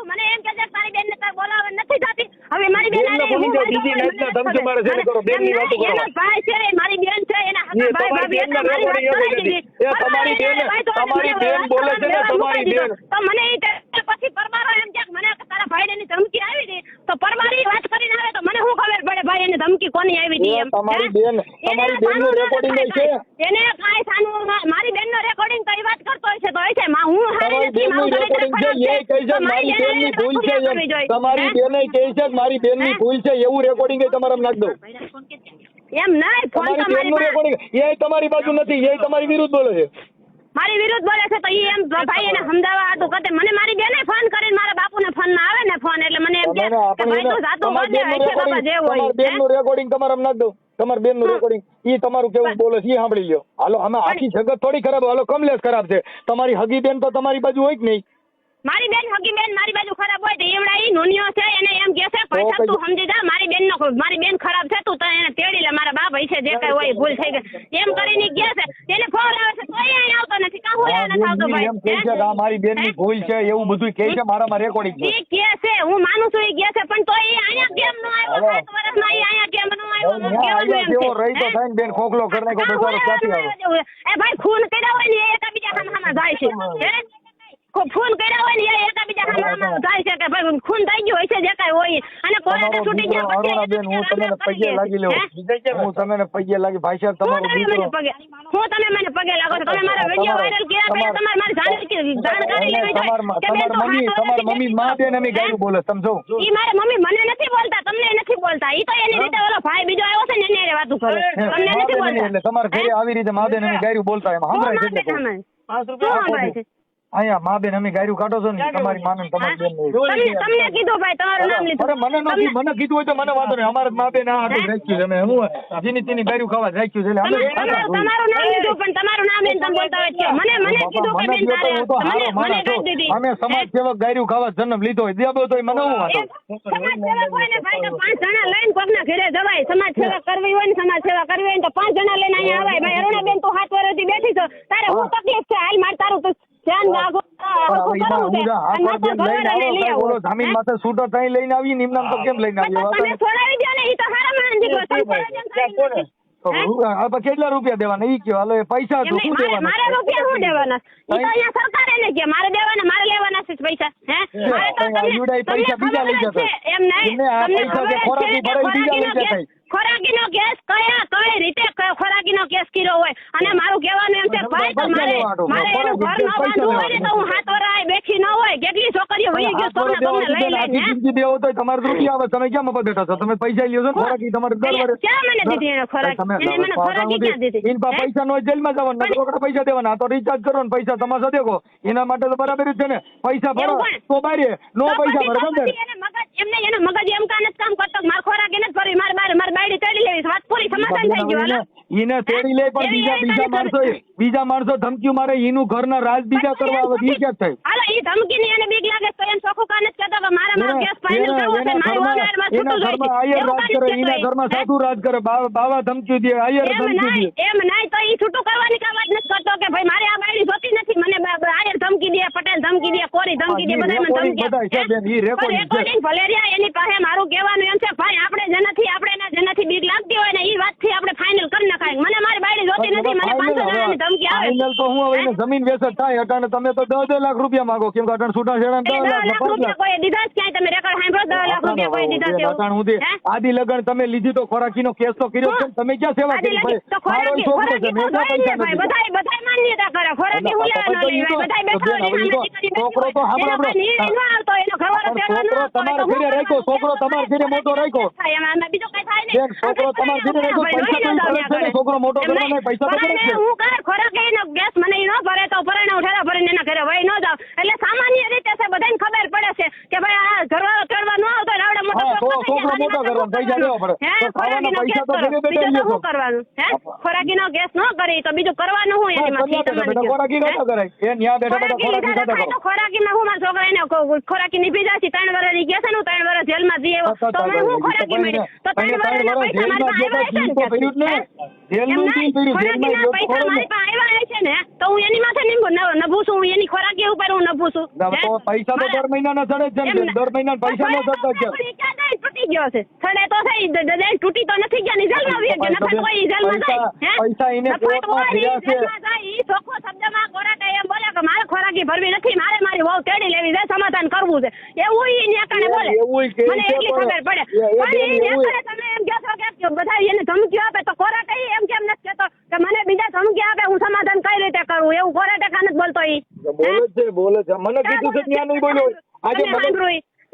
મને એમ કે તારી બેન ને તાર બોલાવે નથી જાતી હવે મારી બેન બીજી નાચના ધમકીઓ મારે છે કરો બેન ની વાતો કરો ભાઈ છે મારી બેન છે એના ભાઈ ભાભી એટલે મારી વાત તમારી બેન બોલે છે ને તમારી બેન તો મને પછી પરમારો એમ કે મને તારા ભાઈ ની ધમકી આવી હતી તો પરમારી વાત કરીને આવે તો મને શું ખબર પડે ભાઈ એની ધમકી કોની આવી હતી એમ તમારી બેન નું રેકોર્ડિંગ છે એને કાઈ સાનું મારી બેન નો રેકોર્ડિંગ કઈ વાત કરતો હશે તો હશે હું હારી નથી મારું રેકોર્ડિંગ છે એ કહે છે મારી બેન ની ભૂલ છે તમારી બેન કહે છે મારી બેન ની ભૂલ છે એવું રેકોર્ડિંગ તમારે નાખ દો એમ નહીં ફોન તમારી બેન નું રેકોર્ડિંગ એ તમારી બાજુ નથી એ તમારી વિરુદ્ધ બોલે છે મારી વિરુદ્ધ બોલે છે તો ઈ એમ ભાઈ એને સમજાવવા હતું કતે મને મારી બેને ફોન કરીને મારા બાપુને ફોન માં આવે ને ફોન એટલે મને એમ કે ભાઈ તું જાતો વાદે છે બાપા જે હોય તમારી બેન નું રેકોર્ડિંગ તમારે નાખ દો તમારી બેન નું રેકોર્ડિંગ ઈ તમારું કેવું બોલે છે ઈ સાંભળી લ્યો હાલો અમે આખી જગત થોડી ખરાબ હાલો કમલેશ ખરાબ છે તમારી હગી બેન તો તમારી બાજુ હોય કે નહીં મારી બેન હગી બેન મારી બાજુ ખરાબ હોય તો એવડા ઈ નોનિયો છે એને એમ કે છે પૈસા તું સમજી જા મારી બેન ખરાબ છે તું તો એને તેડી લે મારા બાપ છે જે કઈ હોય ભૂલ થઈ ગઈ એમ કરીને કે છે એને ફોન આવે છે તો એ આવતો નથી કાં હોય નથી આવતો ભાઈ એમ કહે છે કે મારી બેન ની ભૂલ છે એવું બધું કહે છે મારામાં રેકોર્ડિંગ છે ઈ કે છે હું માનું છું ઈ કે છે પણ તો એ આયા કેમ નો આવ્યો 7 વર્ષમાં ઈ આયા કેમ નો આવ્યો કેવો રહી તો થાય બેન ખોખલો કરને કો બેચારો ક્યાંથી આવે એ ભાઈ ખૂન કર્યા હોય ને એ એકબીજા સામે જાય છે ફોન કર્યા હોય ને એ એકબીજા સામે જાય છે કે ભાઈ ખૂન થઈ ગયું હોય છે જે કઈ હોય અને કોઈને છૂટી ગયા પછી બેન હું તમને પગે લાગી લેવું હું તમને પગે લાગી ભાઈ સાહેબ તમારો દીકરો હું તમે મને પગે લાગો છો તમે મારા વિડિયો વાયરલ કર્યા પછી તમારે મારી જાણકારી લેવી જોઈએ તમાર મમ્મી માં બેન અમે ગાયું બોલે સમજો ઈ મારે મમ્મી મને નથી બોલતા તમને નથી બોલતા ઈ તો એની રીતે ઓલો ભાઈ બીજો આવ્યો છે ને એને વાતું કરે તમને નથી બોલતા એટલે તમારા ઘરે આવી રીતે માં બેન અમે ગાયું બોલતા એમાં સંભળાય છે 5 રૂપિયા અહીંયા મા બેન અમે ગાયરું કાઢો છો ને તમારી માને ને તમારી બેન ને. તમને કીધું ભાઈ તમારું નામ લીધું. અરે મને નથી, મને કીધું હોય તો મને વાંધો નહીં. અમારે મા બેન આ હાટું જ રાખ્યું છે. અમે હું જેની તેની ગાયરું ખાવા જ રાખ્યું છે એટલે અમે તમારું નામ લીધું પણ તમારું નામ લઈને તમે બોલતા હોય છે. મને કીધું કે બેન તારે હું તો હારો માણસ છું. દીધી અમે સમાજ સેવક ગાયરું ખાવા જન્મ લીધો હોય દેવો તો મને હું વાંધો. સમાજ સેવક હોય ને ભાઈ તો 5 જણા લઈને કોકના ઘરે જવાય. સમાજ સેવા કરવી હોય ને સમાજ સેવા કરવી હોય ને તો 5 જણા લઈને અહીંયા આવાય. ભાઈ અરુણાબેન તું 7 વર્ષથી બેઠી છો તારે હું તકલીફ છે હાલ માર તારું તું ધ્યાન રાખો. જમીન માથે છૂટો તઈ લઈને આવીએ ને એમનામ તો કેમ લઈને આવીએ? તમે છોડાવી દો ને ઈ તો હારા માણસ આપણે કેટલા રૂપિયા દેવાના ઈ કયો? હાલો પૈસા તો શું દેવાના? મારે રૂપિયા શું દેવાના? ઈ તો અહીંયા સરકારે ને કે મારે દેવાના, મારે લેવાના છે પૈસા. હે મારે તો તમને પૈસા બીજા લઈ જતા એમ નહીં તમને પૈસા ખોરાકી ભરાઈ બીજા લઈ જતા. ખોરાકીનો કેસ કઈ રીતે ખોરાકીનો કેસ કર્યો હોય અને મારું કહેવાનું એમ છે ભાઈ તો મારે એનું ઘર ન બાંધવું હોય ને તો હું 7 વર્ષ બેઠી ન હોય. કેટલી છોકરીઓ વહી ગયો સોના તમને લઈ લઈને જિંદગી દેવો તો તમારે રૂપિયા આવે તમે ક્યાં મફત બેઠા છો? તમે પૈસા લ્યો છો ખોરાકી તમારે દર વર્ષે ક્યાં મને દીધી એને ખોરાકી? એને મને ખોરાકી ક્યાં દીધી? ઇન પૈસા નો જેલમાં જવાના રોકડા પૈસા દેવાના. તો રિચાર્જ કરો ને પૈસા તમારા દેખો એના માટે તો બરાબર જ છે ને. પૈસા ભરો તો બારે નો પૈસા ભરો બંધ. એમને એનો મગજ એમ કાન જ કામ કરતો માર ખોરાક એને જ ભરી માર બાયડી તેડી લેવી વાત પૂરી સમાધાન થઈ ગયું. હાલો એને તેડી લે પણ બીજા માણસો ધમકી મારે એનું ઘરના રાજ બીજા કરવા આવે ઈ ક્યાં થાય? હાલો ઈ ધમકી ની એને બીક લાગે તો એમ ચોખ્ખું કાન જ કહેતો કે મારા કેસ ફાઇનલ કરવો છે મારું ઓનર માં છૂટું જોઈએ. આયર રાજ કરે એના ઘરમાં સાધુ રાજ કરે બાવા ધમકી દે આયર ધમકી દે. એમ નહીં તો ઈ છૂટું કરવાની કા વાત નથી કરતો કે ભાઈ મારે આ બાયડી જોતી નથી મને આયર ધમકી દે પટેલ ધમકી દે કોરી ધમકી દે બધા મને ધમકી રેકોર્ડિંગ ભલેરિયા એની પાસે મારું કહેવાનું એમ છે ભાઈ આપણે જેનાથી બીક લાગતી હોય ને ઈ વાત થી આપણે ફાઇનલ કરી નખાય. મને મારી બાયડી જોતી નથી મને 500 જણાની ધમકી આવે. ફાઇનલ તો હું હવે જમીન વેચત થાય અટાણે તમે તો 10 લાખ રૂપિયા માંગો કેમ કે અટાણે છૂટા છેડા 10 લાખ રૂપિયા કોઈ દીધા જ ક્યાંય તમે રેકોર્ડ સાંભળો 10 લાખ રૂપિયા કોઈ દીધા છે અટાણે સુધી આદિ લગન તમે લીધી તો ખોરાકીનો કેસ તો કર્યો છે તમે ક્યાં સેવા કરી ભાઈ? તો ખોરાકી બધાય માન્યતા કરે ખોરાકી હું લેવાનો લઈ બધાય બેઠા છોકરો તો આપણે આવતો એનો ઘરવાળો છોકરો તમારે ઘરે રાખ્યો છોકરો તમારે ઘરે મોટો રાખ્યો એમાં બીજું કઈ થાય નહીં. છોકરો તમારે ઘરે રાખ્યો છોકરો મોટો કરવાનો પૈસા તો કરે છે. હું કરે ખોરાક એનો ગેસ મને ઈ ન ભરે તો ભરે ઉઠેલા ભરીને એના ઘરે વહી ન જાવ. એટલે સામાન્ય રીતે છે બધાને ખબર પડે છે કે ભાઈ આ ઘરવાળો ચડવા ન આવતો આવડે મોટો છોકરો મોટો કરવાનો પૈસા દેવા પડે તો ખાવાના પૈસા તો ઘરે બેઠા લ્યો શું કરવાનું? હે ખોરાકીનો ગેસ ન કરી તો બીજું કરવાનું હું એની માં ખોરાકી ન કરાય એ ન્યા બેઠા બેઠા ખોરાકી ખાતા કરો. ખોરાકીમાં હું મારા છોકરાને ખોરાકી નીપી જાય છે 3 વર્ષની ગયા છે ને 3 વર્ષ જેલમાં જઈએ તો મને હું ખોરાકી મળી તો 3 વર્ષના પૈસા મારી પાસે આવ્યા છે ને તો હું એની માથે નભું છું હું એની ખોરાકી ઉપર હું નભું છું. પૈસા તો દર મહિનાના ચડે જ છે દર મહિના પૈસા નો ચડતા છે. તૂટી ગયો છે ચડે તો થઈ તૂટી તો નથી ગયા ની જેલમાં આવી ગયા નફા કોઈ જેલમાં જાય પૈસા એને કોર્ટમાં ભર્યા છે. ઈ ચોખ્ખો શબ્દમાં કોરાટા એમ બોલે કે મારે ખોરાકી ભરવી નથી મારે મારી વહુ તેડી લેવી છે સમાધાન કરવું છે એવું ઈ ન્યાકાને બોલે મને એટલી ખબર પડે. પણ ઈ ન્યાકાને તમે એમ કહો છો કે બધા એને ધમકીઓ આપે તો કોરાટા એમ કેમ નથી કહેતો કે મને બીજા ધમકી આપે હું સમાધાન કઈ રીતે કરું એવું કોરાટા ખાને જ બોલતો ઈ બોલે છે મને કીધું છે ત્યાં નહીં બોલ્યો આજે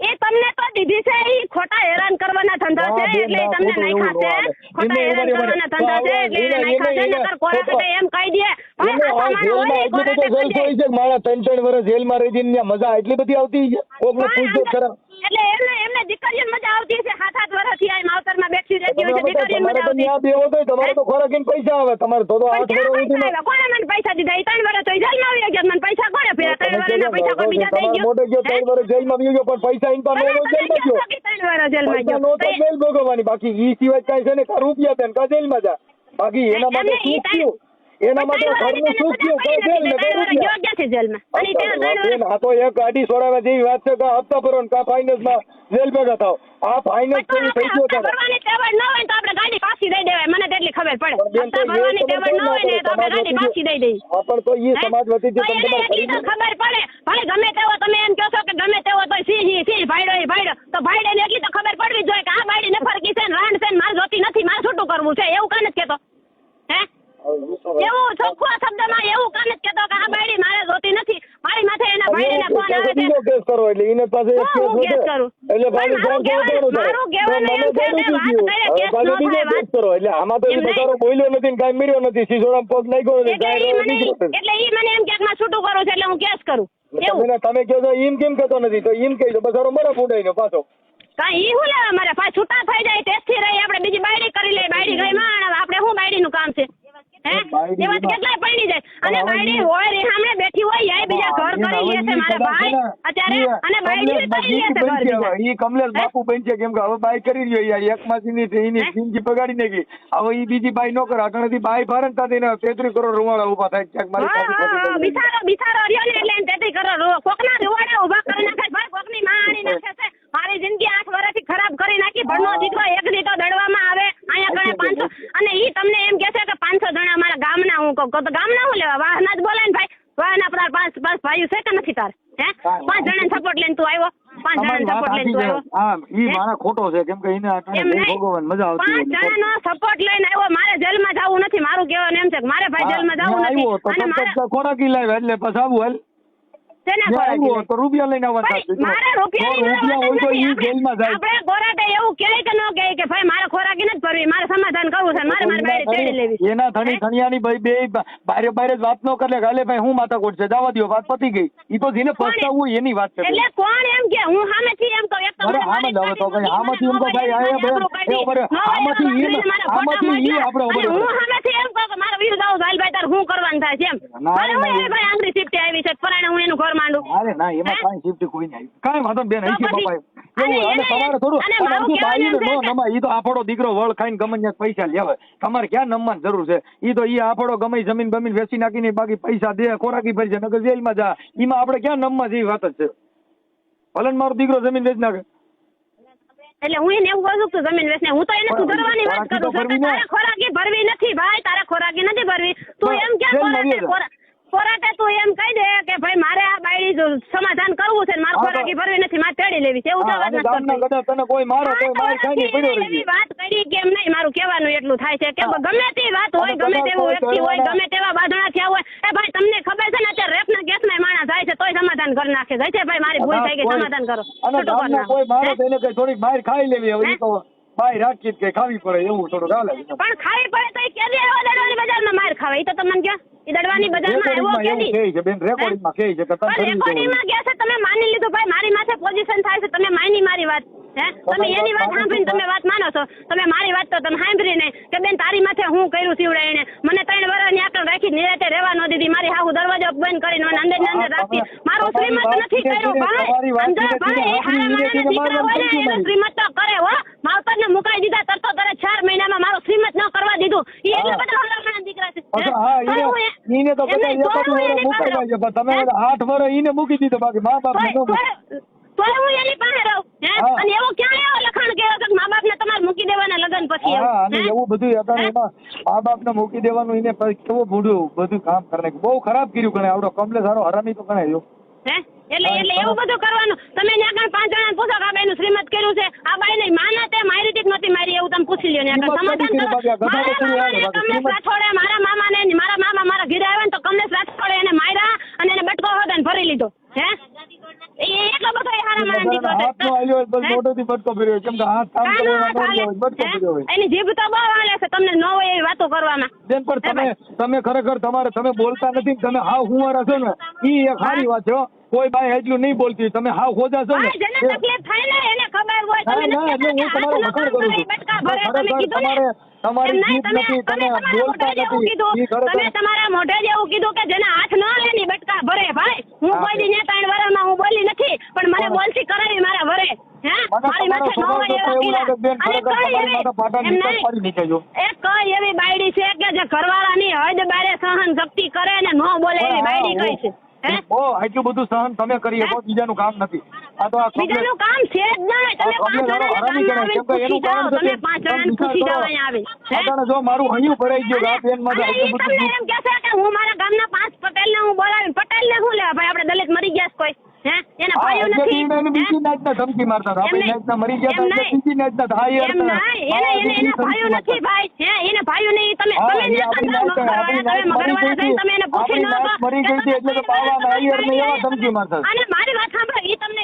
એ તમને તો દીધી છે ઈ ખોટા હેરાન કરવાના ધંધા છે એટલે તમને નાખ્યા છે ખોટા હેરાન કરવાના ધંધા છે એટલે નાખ્યા છે નકર કોરાટા એમ કહી દે ભાઈ આ માણસ હોય કોરાટા મારા 3 વર્ષ જેલમાં રહી જઈને મજા એટલી બધી આવતી છે કોકને પૂછજો ખરા એટલે એમને દીકરીઓને મજા આવતી છે 7 વર્ષથી આ માવતરમાં બેઠી રહેતી હોય છે દીકરીઓને મજા આવતી છે. બેવો તો તમારે તો ખોરાકીને પૈસા આવે તમારે તો 8 વર્ષ સુધી કોણે મને પૈસા દીધા 3 વર્ષ તો જેલમાં આવી ગયા મને પૈસા કોણે ફેરા 3 વર્ષના પૈસા કોઈ બીજા દઈ ગયો મોટો ગયો 3 વર્ષ જેલમાં આવી ગયો પણ પૈસા ઇન પર જેલમાં ગયો 3 વર્ષ જેલમાં ગયો નો તો જેલ ભોગવવાની બાકી ઈ સિવાય કઈ છે ને કા રૂપિયા દેન કા જેલમાં જા બાકી એના માટે શું થયું એના માટે ઘરનું સુખ થયું કઈ જેલ ને કઈ રૂપિયા ગયા છે જેલમાં અને ત્યાં આ તો એક ગાડી છોડાવવા જેવી વાત છે કે હપ્તા ભરો ને કા ફાઇનાન્સમાં જેલ ભેગા થાવ આ ફાઇનાન્સ થઈ ગયો તારે ભરવાની તેવડ ન હોય તો આપણે ગાડી પાછી દઈ દેવાય મને તેટલી ખબર પડે હપ્તા ભરવાની તેવડ ન હોય ને તો આપણે ગાડી પાછી દઈ દઈએ પણ તો ઈ સમાજ વતી જે તમને ખબર પડે ભલે ગમે તેવો તમે એમ કહો છો કે ગમે તેવો તો સિંહ ભાઈડો તો ભાઈડે ને એટલી તો ખબર પડવી જોઈએ કે આ બાયડી ને ફરકી છે ને રાંડ છે ને મારે જોતી નથી મારે છૂટું કરવું છે એવું કાન જ કહેતો હે એવું ચોખ્ખા શબ્દમાં એવું કાન જ કહેતો કે આ બાયડી મારે જોતી નથી મારી માથે એના ભાઈને ફોન આવે છે કરો એટલે એને પાસે એક હું કેસ કેસ વધે કરું? એટલે ભાઈ, પાછું મારું કેસ કહેવાનું કરવાનું થાય. એમ છે કે વાત કરે હવે કેસ પાછું ન બીજો થાય, કેસ કરો એટલે આમાં તો એ એમ નહીં. બચારો બોલ્યો નથી ને કાંઈ મર્યો નથી, સીસોડામાં પગ નાખ્યો નથી, એટલે કાંઈ ઈ રહ્યો મને દીકરો નથી. એટલે ઈ મને એમ કે માં છૂટું કરું છે એટલે હું કેસ કરું એવું તમે કહો છો એમ કેમ કહેતો નથી તો એમ કહી દો બચારો મરે ફૂંડાઈને પાછો. કાંઈ ઈ હું લેવા મારે પાછા છૂટા થઈ જાય ટેસ્ટથી રહી આપણે બીજી બાયડી કરી લઈએ બાયડી ગઈ માં આપણે શું બાયડીનું કામ છે હે બાયડી એવા તો એમાં- કેટલાય પડી જાય અને હવે બાયડી ઈ- હોય રેહામણે બેઠી હોય યાય બીજા ઘર કરી લે છે મારા ભાઈ અત્યારે અને બાયડી કરી લે છે ઘર બીજા. ઈ કમલેશ બાપુ બનશે કેમ કે હવે બાઈ કરી રહ્યો યાર એક માસીની એની જિંદગી બગાડી નાખી. હવે ઈ બીજી બાઈ નો કરે અટાણેથી બાઈ ભારે ને તાથી 33 કરોડ રૂવાડા ઉભા થાય ક્યાંક મારી હા, પાસે હા, હા, બિચારો રહ્યો ને એટલે એને તેથી કરો કોકના રૂવાડા ઉભા કરી નાખે છે, ભાઈ કોકની માં આણી નાખે છે. મારી જિંદગી 8 વર્ષથી ખરાબ કરી નાખી. ભણનો દીકરો એક દીકરો દડવામાં આવે અહીંયા કણે 500 અને ઈ તમને એમ કહે છે કે 500 જણા અમારા ગામના હું કહું તો ગામના હું લેવા વાહના જ બોલાય ને ભાઈ વાહના પર 5 ભાઈઓ છે કે નથી તાર હે 5 જણાને સપોર્ટ લઈને તું આવ્યો 5 જણાને સપોર્ટ લઈને તું આવ્યો હા ઈ મારા ખોટો છે કેમ કે એને અટાણે એમ બહુ નહીં. ભોગવવાની મજા આવતી 5 જણાનો સપોર્ટ લઈને આવ્યો મારે જેલમાં જવું નથી મારું કહેવાનું એમ છે કે મારે ભાઈ જેલમાં જવું નથી આવ્યો તો અને મારે ખોરાકી લાવ્યા એટલે પછી આવું હાલ શેના જે ખોરાકી આવ્યો તો રૂપિયા લઈને આવવાના ભાઈ, મારે રૂપિયાની રૂપિયા હોય તો ઈ જેલમાં જાય. આપણે કોરાટે એવું કહે કે ન કહે કે ભાઈ મારે ખોરાકી નથી ભરવી મારે સમાધાન કરવું છે મારે મારી બાયડી તેડી લેવી છે. એના ધણી ધણિયાની ભાઈ બે બારે બારે જ વાત ન કરે ગાલે ભાઈ હું માથાકોટ છે જવા દ્યો વાત પતી ગઈ. ઈ તો જેને પસ્તાવું હોય એની વાત છે. એટલે કોણ એમ કે હું સામેથી એમ કહું એક તો અરે મને આમાં મારી હવે તો ભાઈ આમાંથી એમ તો મોબાઈલ ભાઈ આયા આબરૂ ભાઈ કાઢી. એ ઉપર આમાંથી ઈ આપણે અને ઉપર હું સામેથી એમ કહું કે મારો વીર જાવ ભાઈ તાર હું કરવાનું થાય છે એમ ના, મારે હું ના, એ ભાઈ આંગળી સિફ્ટી આવી છે પરાણે હું એનું ઘર માંડું અરે ના એમાં કાંઈ શિફ્ટ કોઈ નહીં કાંઈ વાંધો બેન તો અહીં પછી- બાપા એવું અને અને તમારે થોડું અને અને મારું અમથું કહેવાનું બાઈને એમ નો છે કે- નમાય. ઈ તો આપણો દીકરો વળ ખાઈને ગમે ત્યાં પૈસા લેવાય તમારે ક્યાં નમવાની જરૂર છે. ઈ તો ઈ આપણો ગમે ઈ જમીન બમીન વેચી નાખીને બાકી પૈસા દે ખોરાકી ભરી છે નકર જેલમાં જા ઈમાં આપણે ક્યાં નમવા જેવી વાત જ છે. ભલે ને મારો દીકરો જમીન વેચી નાખે એટલે હું એને એવું કહું છું જમીન વેચને હું તો એને સુધારવાની વાત ખોરાકી તો કરું છું કે ભરવી ને. તારે ખોરાકી ભરવી નથી ભાઈ તારે ખોરાકી નથી ભરવી તું બસ, એમ ક્યાં જેલમાં કોરાટે રહ્યો છે. કોરાટે તું એમ કહી દે કે ભાઈ મારે આ બાયડી જો સમાધાન કરવું છે ને મારે હા, તો- ખોરાકી ભરવી નથી મારે તેડી લેવી છે એવું તો હા, વાત અને નથી ગામના કરતી. ગધા તને કોઈ મારે કોઈ માર ખાઈને પડ્યો રહી એવી વાત કરી કે એમ નહીં મારું કહેવાનું એટલું થાય છે કે હા. ગમે તે વાત હોય અને ગમે કદાચ તેવું કોઈ વ્યક્તિ હોય કરવાના- ગમે તેવા બાંધણા થયા હોય એ ભાઈ તમને ખબર છે ને અત્યારે રેપના કેસમાં માણસ જાય છે તોય સમાધાન કરી નાખે જાય છે ભાઈ મારી ભૂલ થઈ ગઈ સમાધાન કરો અને છૂટું કરી ગામના નાખો. કોઈ મારે હે? તો એને કઈ થોડીક બહાર ખાઈ લેવી હવે ઈ તો બહાર રાખી જ કઈ ખાવી પડે એવું થોડુંક હાલે પણ ખાવી પડે તો એ કેદી આવ્યો દડવાની બજારમાં માર ખાવા એ તો તમને ક્યાં એ દડવાની બજારમાં આવ્યો રેકોર્ડિંગમાં એવું કેદી કહે છે બેન રેકોર્ડિંગમાં કહે છે કે તમે પણ કરી દેવું. રેકોર્ડિંગમાં ગયા છે તમે માની લીધું ભાઈ મારી માથે પોઝિશન થાય છે તમે માની મારી વાત હે તમે એની વાત સાંભળીને તમે વાત માનો છો તમે મારી વાત તો તમે સાંભળી નહીં કે બેન તારી માથે હું કર્યું સીવડે એને મને 3 વર્ષની આકળ રાખી નિરાતે રહેવા ન દીધી મારી હાહુ દરવાજો બંધ કરીને મને અંદર ને અંદર રાખતી મારું શ્રીમત નથી કર્યું ભાઈ સમજો ભાઈ એ હારા મારાના દીકરા હોય ને એનું શ્રીમત તો કરે હો માવતરને મુકાઈ દીધા તરતો તરત 4 મહિનામાં મારું શ્રીમત ન કરવા દીધું એ એટલા બધા હારામાના દીકરા છે હે? અચ્છા, હા તોય હું ઈને તો એમ બધા નહીં, તોય એકાદ હું વર્ષ એની મુકાઈ પાસે જાય છે પણ તમે હે? 8 વર્ષ ઈને મૂકી દીધો બાકી મા બાપ ને તોય હું એની પાસે રહું હે હા. અને એવો ક્યાં એવો લખાણ કર્યો કે મા બાપને તમારે મૂકી દેવાના લગ્ન પછી હા અને હે? એવું બધું અત્યારે એમાં મા બાપ ને મૂકી દેવાનું એને પછી કેવું ભૂંડ્યું બધું કામ કરે બહુ ખરાબ કર્યું કરે આવડો કમલેશ હારો હરામી તો ગણાય હે એટલે એવું બધું કરવાનું તમે ત્યાં આગળ 5 જણાને પૂછો કે આ બાઈનું શ્રીમત કર્યું છે આ બાઈ નહીં માના તે મારી રીતે નહોતી મારી એવું તમે પૂછી લ્યો ને આગળ શ્રીમત સમાધાન નથી કરો કર્યું, બાકી આ ગધા મારા બકરી મામાને હાલે, બાકી કમલેશ રાઠોડે મારા મામાને મારા ઘીરે આવે ને તો કમલેશ રાઠોડે એને માર્યા અને એને બટકો હતો ને ભરી લીધો હે એ એટલો બધો એ હારા મારા દીકરો છે. હાથ નો આવ્યો હોય બસ હે? મોટોથી બટકો ફેર્યો કેમ કે હાથ કામ કાનો કરવા હાથ હાલે. હોય બટકો ફેર્યો હોય હે? એની જીભ તો બહુ હાલે છે તમને ન હોય એવી વાતો કરવામાં બેન પણ તમે ખરેખર તમે બોલતા નથી તમે હાવ હુંવારા છો ને ઈ એક સારી વાત છે હો. કોઈ બાઈ એટલું નહીં બોલતી તમે હાવ ખોજા છો ને ભાઈ જેને તકલીફ થાય ને એને ખબર હોય તમે ના, ના, નથી એટલે હું કહેતા તમારો કે વખાણ હાથનો કરું કામ છું. કરે, બટકા ભરે તમારી તમે કીધું ને. જીભ નથી તમે બોલતા નથી ઈ ખરેખર તમે તમારા મોઢે જ એવું કીધું કે જેના હાથ ન લે ની બટકા ભરે ભાઈ હું હા. કોઈ દી ને 3 વર્ષમાં હું બોલી નથી પણ મને બોલતી કરાવી મારા ભરે હે મારી માથે ન હોય એવા એવું લાગે બેન કીધા. અને ખરેખર કઈ તમારી માથે પાટા એવી- એમ નીકળ નહીં. પાડી નીકળજો એ કઈ એવી બાયડી છે કે જે ઘરવાળાની હદ બારે સહન શક્તિ કરે ને ન બોલે એવી બાયડી કઈ છે હે ઓ આટલું બધું સહન તમે કરી શકો બીજાનું કામ નથી આ તો આ બીજાનું કામ છે જ નહીં તમે 5 જણાને ગામમાં આવીને પૂછી જાઓ તમે 5 જણાને પૂછી જાઓ અહીંયા આવી હે? અત્યારે જો મારું હૈયું ભરાઈ ગયું આ બેન માં અને ઈ તમને એમ કહેશે કે હું મારા ગામના 5 પટેલને હું બોલાવીને પટેલને શું લેવા ભાઈ આપણે દલિત મરી ગયા છે કોઈ હે એના ભાઈઓ નથી બીજી નાચના ધમકી મારતા હતા એમ આપણે નહીં. નાચના મરી ગયા એમ હતા નહીં. બીજી નાચના હતા. હા, એમ નહીં એને ભાઈઓ નથી ભાઈ હે એને ભાઈઓ નહીં તમે હા, તમે એ નેતા આપણી જાઓ નાચ- મગરવાળા આપણી તમે નાચ મગરવાળા થઈને તમે એને પૂછી આપણી ન નાચ મરી ગઈ હતી એટલે તો પાવા નાયર ને એવા ધમકી મારતા હતા. અને મારી વાત સાંભળો ઈ તમને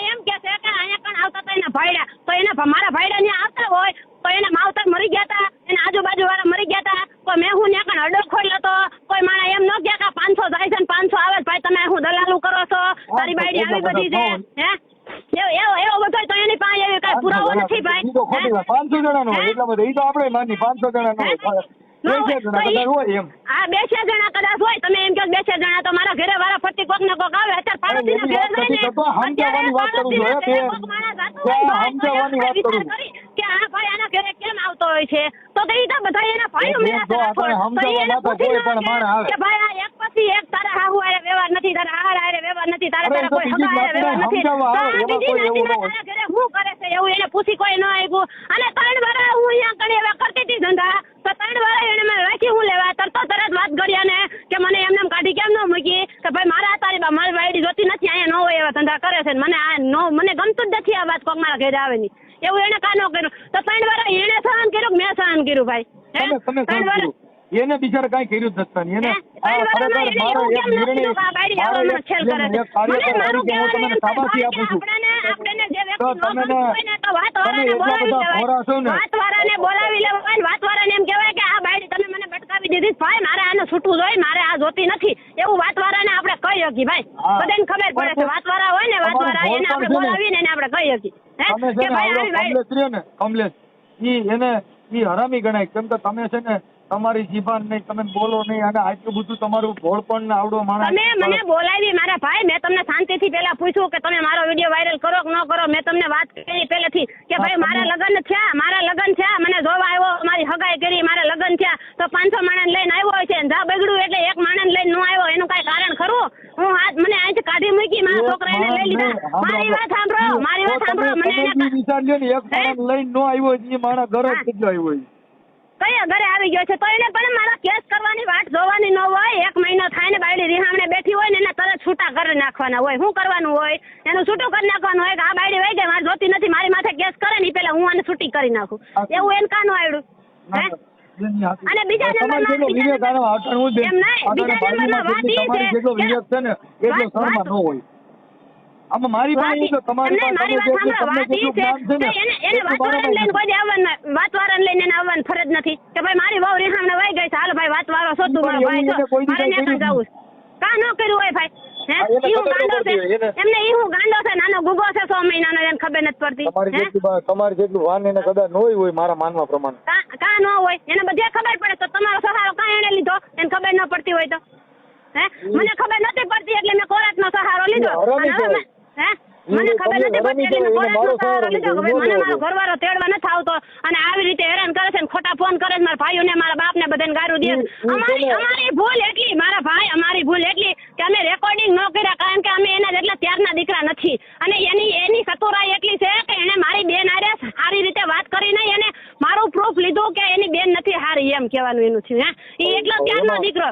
એના ભાઈડા તો એના મારા ભાઈડા ત્યાં આવતા હોય તો એના માવતર મરી ગયા હતા, એના આજુબાજુ વાળા મરી ગયા હતા, કોઈ મેં હું ત્યાં અડો ખોલ્યો હતો, કોઈ માણા એમ ન ગયા કે 500 જાય છે ને 500 આવે ભાઈ તમે હું દલાલું કરો છો, તારી બાયડી આવી બધી છે હે એવો બધો તો એની પાસે એવી કઈ પુરાવો નથી ભાઈ. 500 જણાનો હોય એટલા બધા, એ તો આપણે માની 500 જણાનો હોય, 200 જણા હોય એમ. હા 200 જણા કદાચ હોય, તમે એમ કહો 200 જણા તો મારા ઘરે વાળા ફરતી કોક ને કોક આવે. અત્યારે પાડોશીના ઘરે જાય ને સમજાવવાની વાત કરું છું કે આ ભાઈ આના ઘરે કેમ આવતો હોય છે, તો એ તો બધા એના ભાઈઓ મેળા કે ભાઈ આ એક પછી એક તારા હાહુ આરે વ્યવહાર નથી, તારા હાર આરે વ્યવહાર નથી, તારા કોઈ હગા આરે વ્યવહાર નથી, તારા ઘરે શું કરે છે એવું એને પૂછી કોઈ ન આવ્યું. અને 3 વાર હું અહીંયા કણી એવા કરતી હતી ધંધા, તો 3 વાર એને મેં રાખી હું લેવા તરત વાત કર્યા ને કે મને એમને કાઢી કેમ ન મૂકી કે ભાઈ મારા તારી મારી બાયડી જોતી નથી, અહીંયા ન હોય એવા ધંધા કરે છે, મને આ નો મને ગમતું જ નથી આ વાત કોક મારા ઘરે આવે ની એવું એને કાનો કર્યું. તો 3 વાર એને સહન કર્યું, મેં સહન કર્યું ભાઈ. એને બિચારા કઈ કર્યું જ નથી. એને બોલાવી લેવાય, વાતવાળાને એમ કહેવાય કે આ બાયડી તમે મને ભટકાવી દીધી ભાઈ, મારે આને છૂટવું જોઈએ, મારે આ જોતી નથી એવું વાતવાળાને આપણે કહી શકીએ ભાઈ. બધાને ખબર પડે છે વાતવાળા હોય ને, વાતવાળા એને આપણે બોલાવીને એને આપણે કહી શકીએ કે ભાઈ આવી બાયડી કમલેશ ઈ હરામી ગણાય, કેમ કે તમે છે ને તમારી જીભાન નહીં, તમે બોલો નહીં, અને આટલું બધું તમારું ભોળપણ ને આવડો માણસ. તમે મને બોલાવી મારા ભાઈ, મેં તમને શાંતિથી પેલા પૂછ્યું કે તમે મારો વિડીયો વાયરલ કરો કે ન કરો, મેં તમને વાત કરી પહેલેથી કે ભાઈ મારા લગ્ન થયા, મને જોવા આવ્યો, મારી હગાઈ કરી, મારા લગ્ન થયા તો 500 માણસ લઈને આવ્યો છે, જા બગડ્યું એટલે એક માણસ લઈને ન આવ્યો, એનું કઈ કારણ ખરું? હું મને અહીંથી કાઢી મૂકી, મારા છોકરા એને લઈ લીધા. મારી વાત સાંભળો મને વિચાર લ્યો ને, એક માણસ લઈને ન આવ્યો, એ માણસ ઘરે કેટલો આવ્યો કયા ઘરે આવી ગયો છે, તો એને પણ મારા કેસ કરવાની વાટ જોવાની ન હોય. 1 મહિનો થાય ને બાયડી રીહામણે બેઠી હોય ને એને તરત છૂટા કરી નાખવાના હોય. શું કરવાનું હોય? એનું છૂટું કરી નાખવાનું હોય કે આ બાયડી વહી ગઈ, મારે જોતી નથી, મારી માથે કેસ કરે ને પેલા હું આને છૂટી કરી નાખું, એવું એને કાનું આવડ્યું હે? અને બીજા નંબરમાં એમ નહીં, બીજા નંબરમાં વાત ઈ છે આમાં મારી પાસે તમારી મારી વાત સાંભળો, વાત ઈ છે એને વાતવાળાને લઈને કોઈ વાતવાળાને લઈને એને આવવાની ફરજ નથી કે ભાઈ મારી વહુ રીહામણે વહી ગઈ છે, હાલ ભાઈ વાતવાળો છો તું, મારો ભાઈ છો, મારે નેકણ જવું કા ન કર્યું હોય ભાઈ હે? ઈ હું ગાંડો છે એમને, ઈ હું ગાંડો છે, નાનો ગુગો છે 6 મહિનાનો, એને ખબર નથી પડતી. તમારી જેટલું વાન એને કદાચ ન હોય મારા માનવા પ્રમાણે, કા ન હોય એને બધે ખબર પડે, તો તમારો સહારો કા એને લીધો એને ખબર ન પડતી હોય તો હે? મને ખબર નથી પડતી એટલે મેં કોરાટનો સહારો લીધો. મને ખબર નથી પડતી એટલે મેં કોરાટનો સહારો લીધો કે ભાઈ મને મારો ઘરવાળો તેડવા નથી આવતો અને આવી રીતે હેરાન કરે છે, ખોટા ફોન કરે છે, મારા ભાઈઓને મારા બાપને બધાને ગારું દે. અમારી ભૂલ એટલી મારા ભાઈ, અમારી ભૂલ એટલી કે અમે રેકોર્ડિંગ ન કર્યા, કારણ કે અમે એના જેટલા ત્યારના દીકરા નથી, અને એની સતુરાઈ એટલી છે કે એને મારી બેન હારે સારી રીતે વાત કરી નહીં, એને મારું પ્રૂફ લીધું કે એની બેન નથી હારી, એમ કહેવાનું એનું થયું હે. એ એટલો ત્યારનો દીકરો.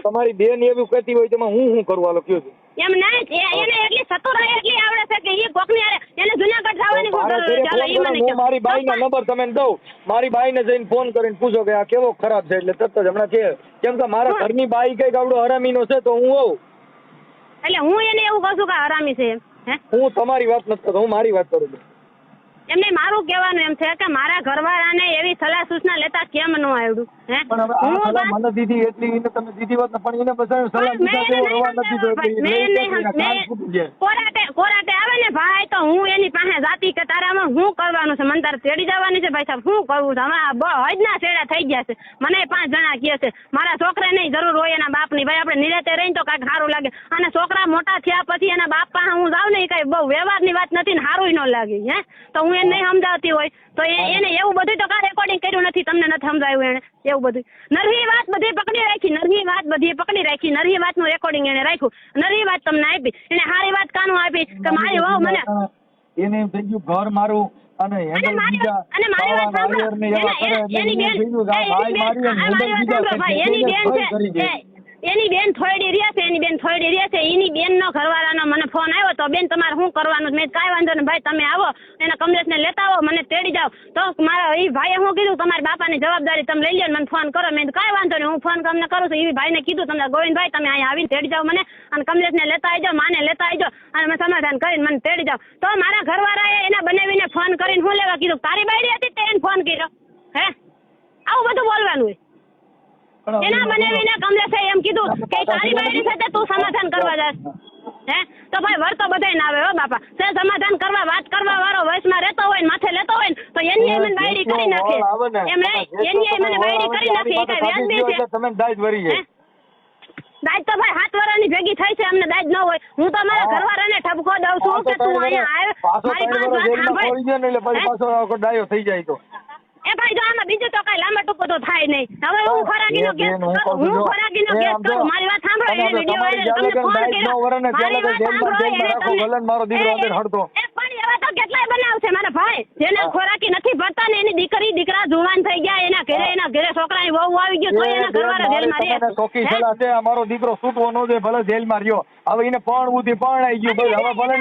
તમારી બેન એવું કહેતી હોય તેમાં હું કરવાનો કયો છું એમ નહીં, એને એટલી સતુરાઈ એટલી આવડે છે કે એ કોકની હારે એને જુનાગઢ જવાની જરૂર ચાલે. એ મને મારી બાઈના નંબર તમે દઉં, મારી બાઈને જઈને ફોન કરીને પૂછો કે આ કેવો ખરાબ છે, એટલે તરત જ હમણાં છે, કેમ કે મારા ઘરની બાઈ કઈક આવડો હરામીનો છે તો હું આવું, એટલે હું એને એવું કહું છું કે હરામી છે એમ હે? હું તમારી વાત નથી કરતો, હું મારી વાત કરું છું. એમને મારું કહેવાનું એમ છે કે મારા ઘરવાળાને એવી સલાહ સૂચના લેતા કેમ ન આવડ્યું હે? મને દીધી એટલી એને તમે દીધી વાત પણ એને બધા સલાહ કોરાટે આવે ને ભાઈ તો હું એની પાસે જાતી કે તારામાં શું કરવાનું છે, મને તારે તેડી જવાની છે ભાઈ સાહેબ, શું કરવું છે, હમણાં હજના છેડા થઈ ગયા છે, મને 5 જણા કહે છે, મારા છોકરાને જરૂર હોય એના બાપની, ભાઈ આપણે નિરાતે રહીને તો કાંઈક સારું લાગે, અને છોકરા મોટા થયા પછી એના બાપ પાસે હું જાઉં ને એ કઈ બહુ વ્યવહારની વાત નથી ને સારું ન લાગે હે, તો હું એને નહીં સમજાવતી હોય તો એને એવું બધું તો કા રેકોર્ડિંગ કર્યું નથી, તમને નથી સમજાયું એને એવું બધું. નરહી વાત બધી પકડી રાખી, નરહી વાતનું રેકોર્ડિંગ એને રાખ્યું, નરહી વાત તમને આપી, એને સારી વાત કાનું આપી કે મારી વહુ મને એને થઈ ગયું ઘર મારું અને મારી વાત સાંભળો, એની બેન છે એની બેન થોડી રહ્યા છે, એની બેનનો ઘરવાળાનો મને ફોન આવ્યો તો બેન તમારે શું કરવાનું? મેં કાંઈ વાંધો નહીં ભાઈ, તમે આવો એના કમલેશને લેતા આવો, મને તેડી જાઓ. તો મારા એ ભાઈએ શું કીધું, તમારી બાપાની જવાબદારી તમે લઈ લો, મને ફોન કરો. મેં કાંઈ વાંધો નહીં, હું ફોન તમને કરું છું. એ ભાઈને કીધું તમને ગોવિંદભાઈ તમે અહીંયા આવીને તેડી જાઓ મને, અને કમલેશને લેતા આવી જાઓ, માને લેતા આવી જાઓ, અને મેં સમાધાન કરીને મને તેડી જાઓ. તો મારા ઘરવાળાએ એના બનાવીને ફોન કરીને શું લેવા કીધું? તારી બાયડી હતી તે એને ફોન કર્યો? હે, આવું બધું બોલવાનું હોય? એના બનાવીને કમલેશે એમ કીધું કે તારી બાયડી સાથે તું સમાધાન કરવા જાસ. હે, તો ભાઈ વર તો બધાય ના આવે હો બાપા. તે સમાધાન કરવા વાત કરવા વાળો વયસમાં રહેતો હોય ને માથે લેતો હોય ને તો એની મને બાયડી કરી નાખે. એમ નહીં, એની મને બાયડી કરી નાખે. એ કઈ વ્યાજબી છે? તમે દાજ ભરી જાય. દાજ તો ભાઈ 7 વર્ષની ભેગી થઈ છે, અમને દાજ ન હોય. હું તો મારા ઘરવાળાને ઠપકો દઉં છું કે તું અહીંયા આવ, મારી પાસે વાત સાંભળ. એટલે પછી પાછો ડાયો થઈ જાય તો એ ભાઈ જો આમાં બીજું તો કઈ લાંબા ટૂંકો તો થાય નહીં. હવે હું ખોરાકીનો કેસ કરું, મારી વાત સાંભળો. એને વિડિયો વાયરલ તમને ફોન કર્યો, મારી વાત સાંભળો. મારો દીકરો અંદર હડતો પણ એવા તો કેટલાય બનાવ છે મારા ભાઈ, જેને ખોરાકી નથી ભરતા ને એની દીકરી દીકરા જુવાન થઈ ગયા, એના ઘરે છોકરાની વહુ આવી ગયો તો એના ઘરવાળા જેલમાં રહે. ચોકી સલાહ છે, અમારો દીકરો છૂટવો ન દે, ભલે જેલમાં રહ્યો. હવે એને પરણવું પરણાઈ ગયું, ભાઈ હવે ભલે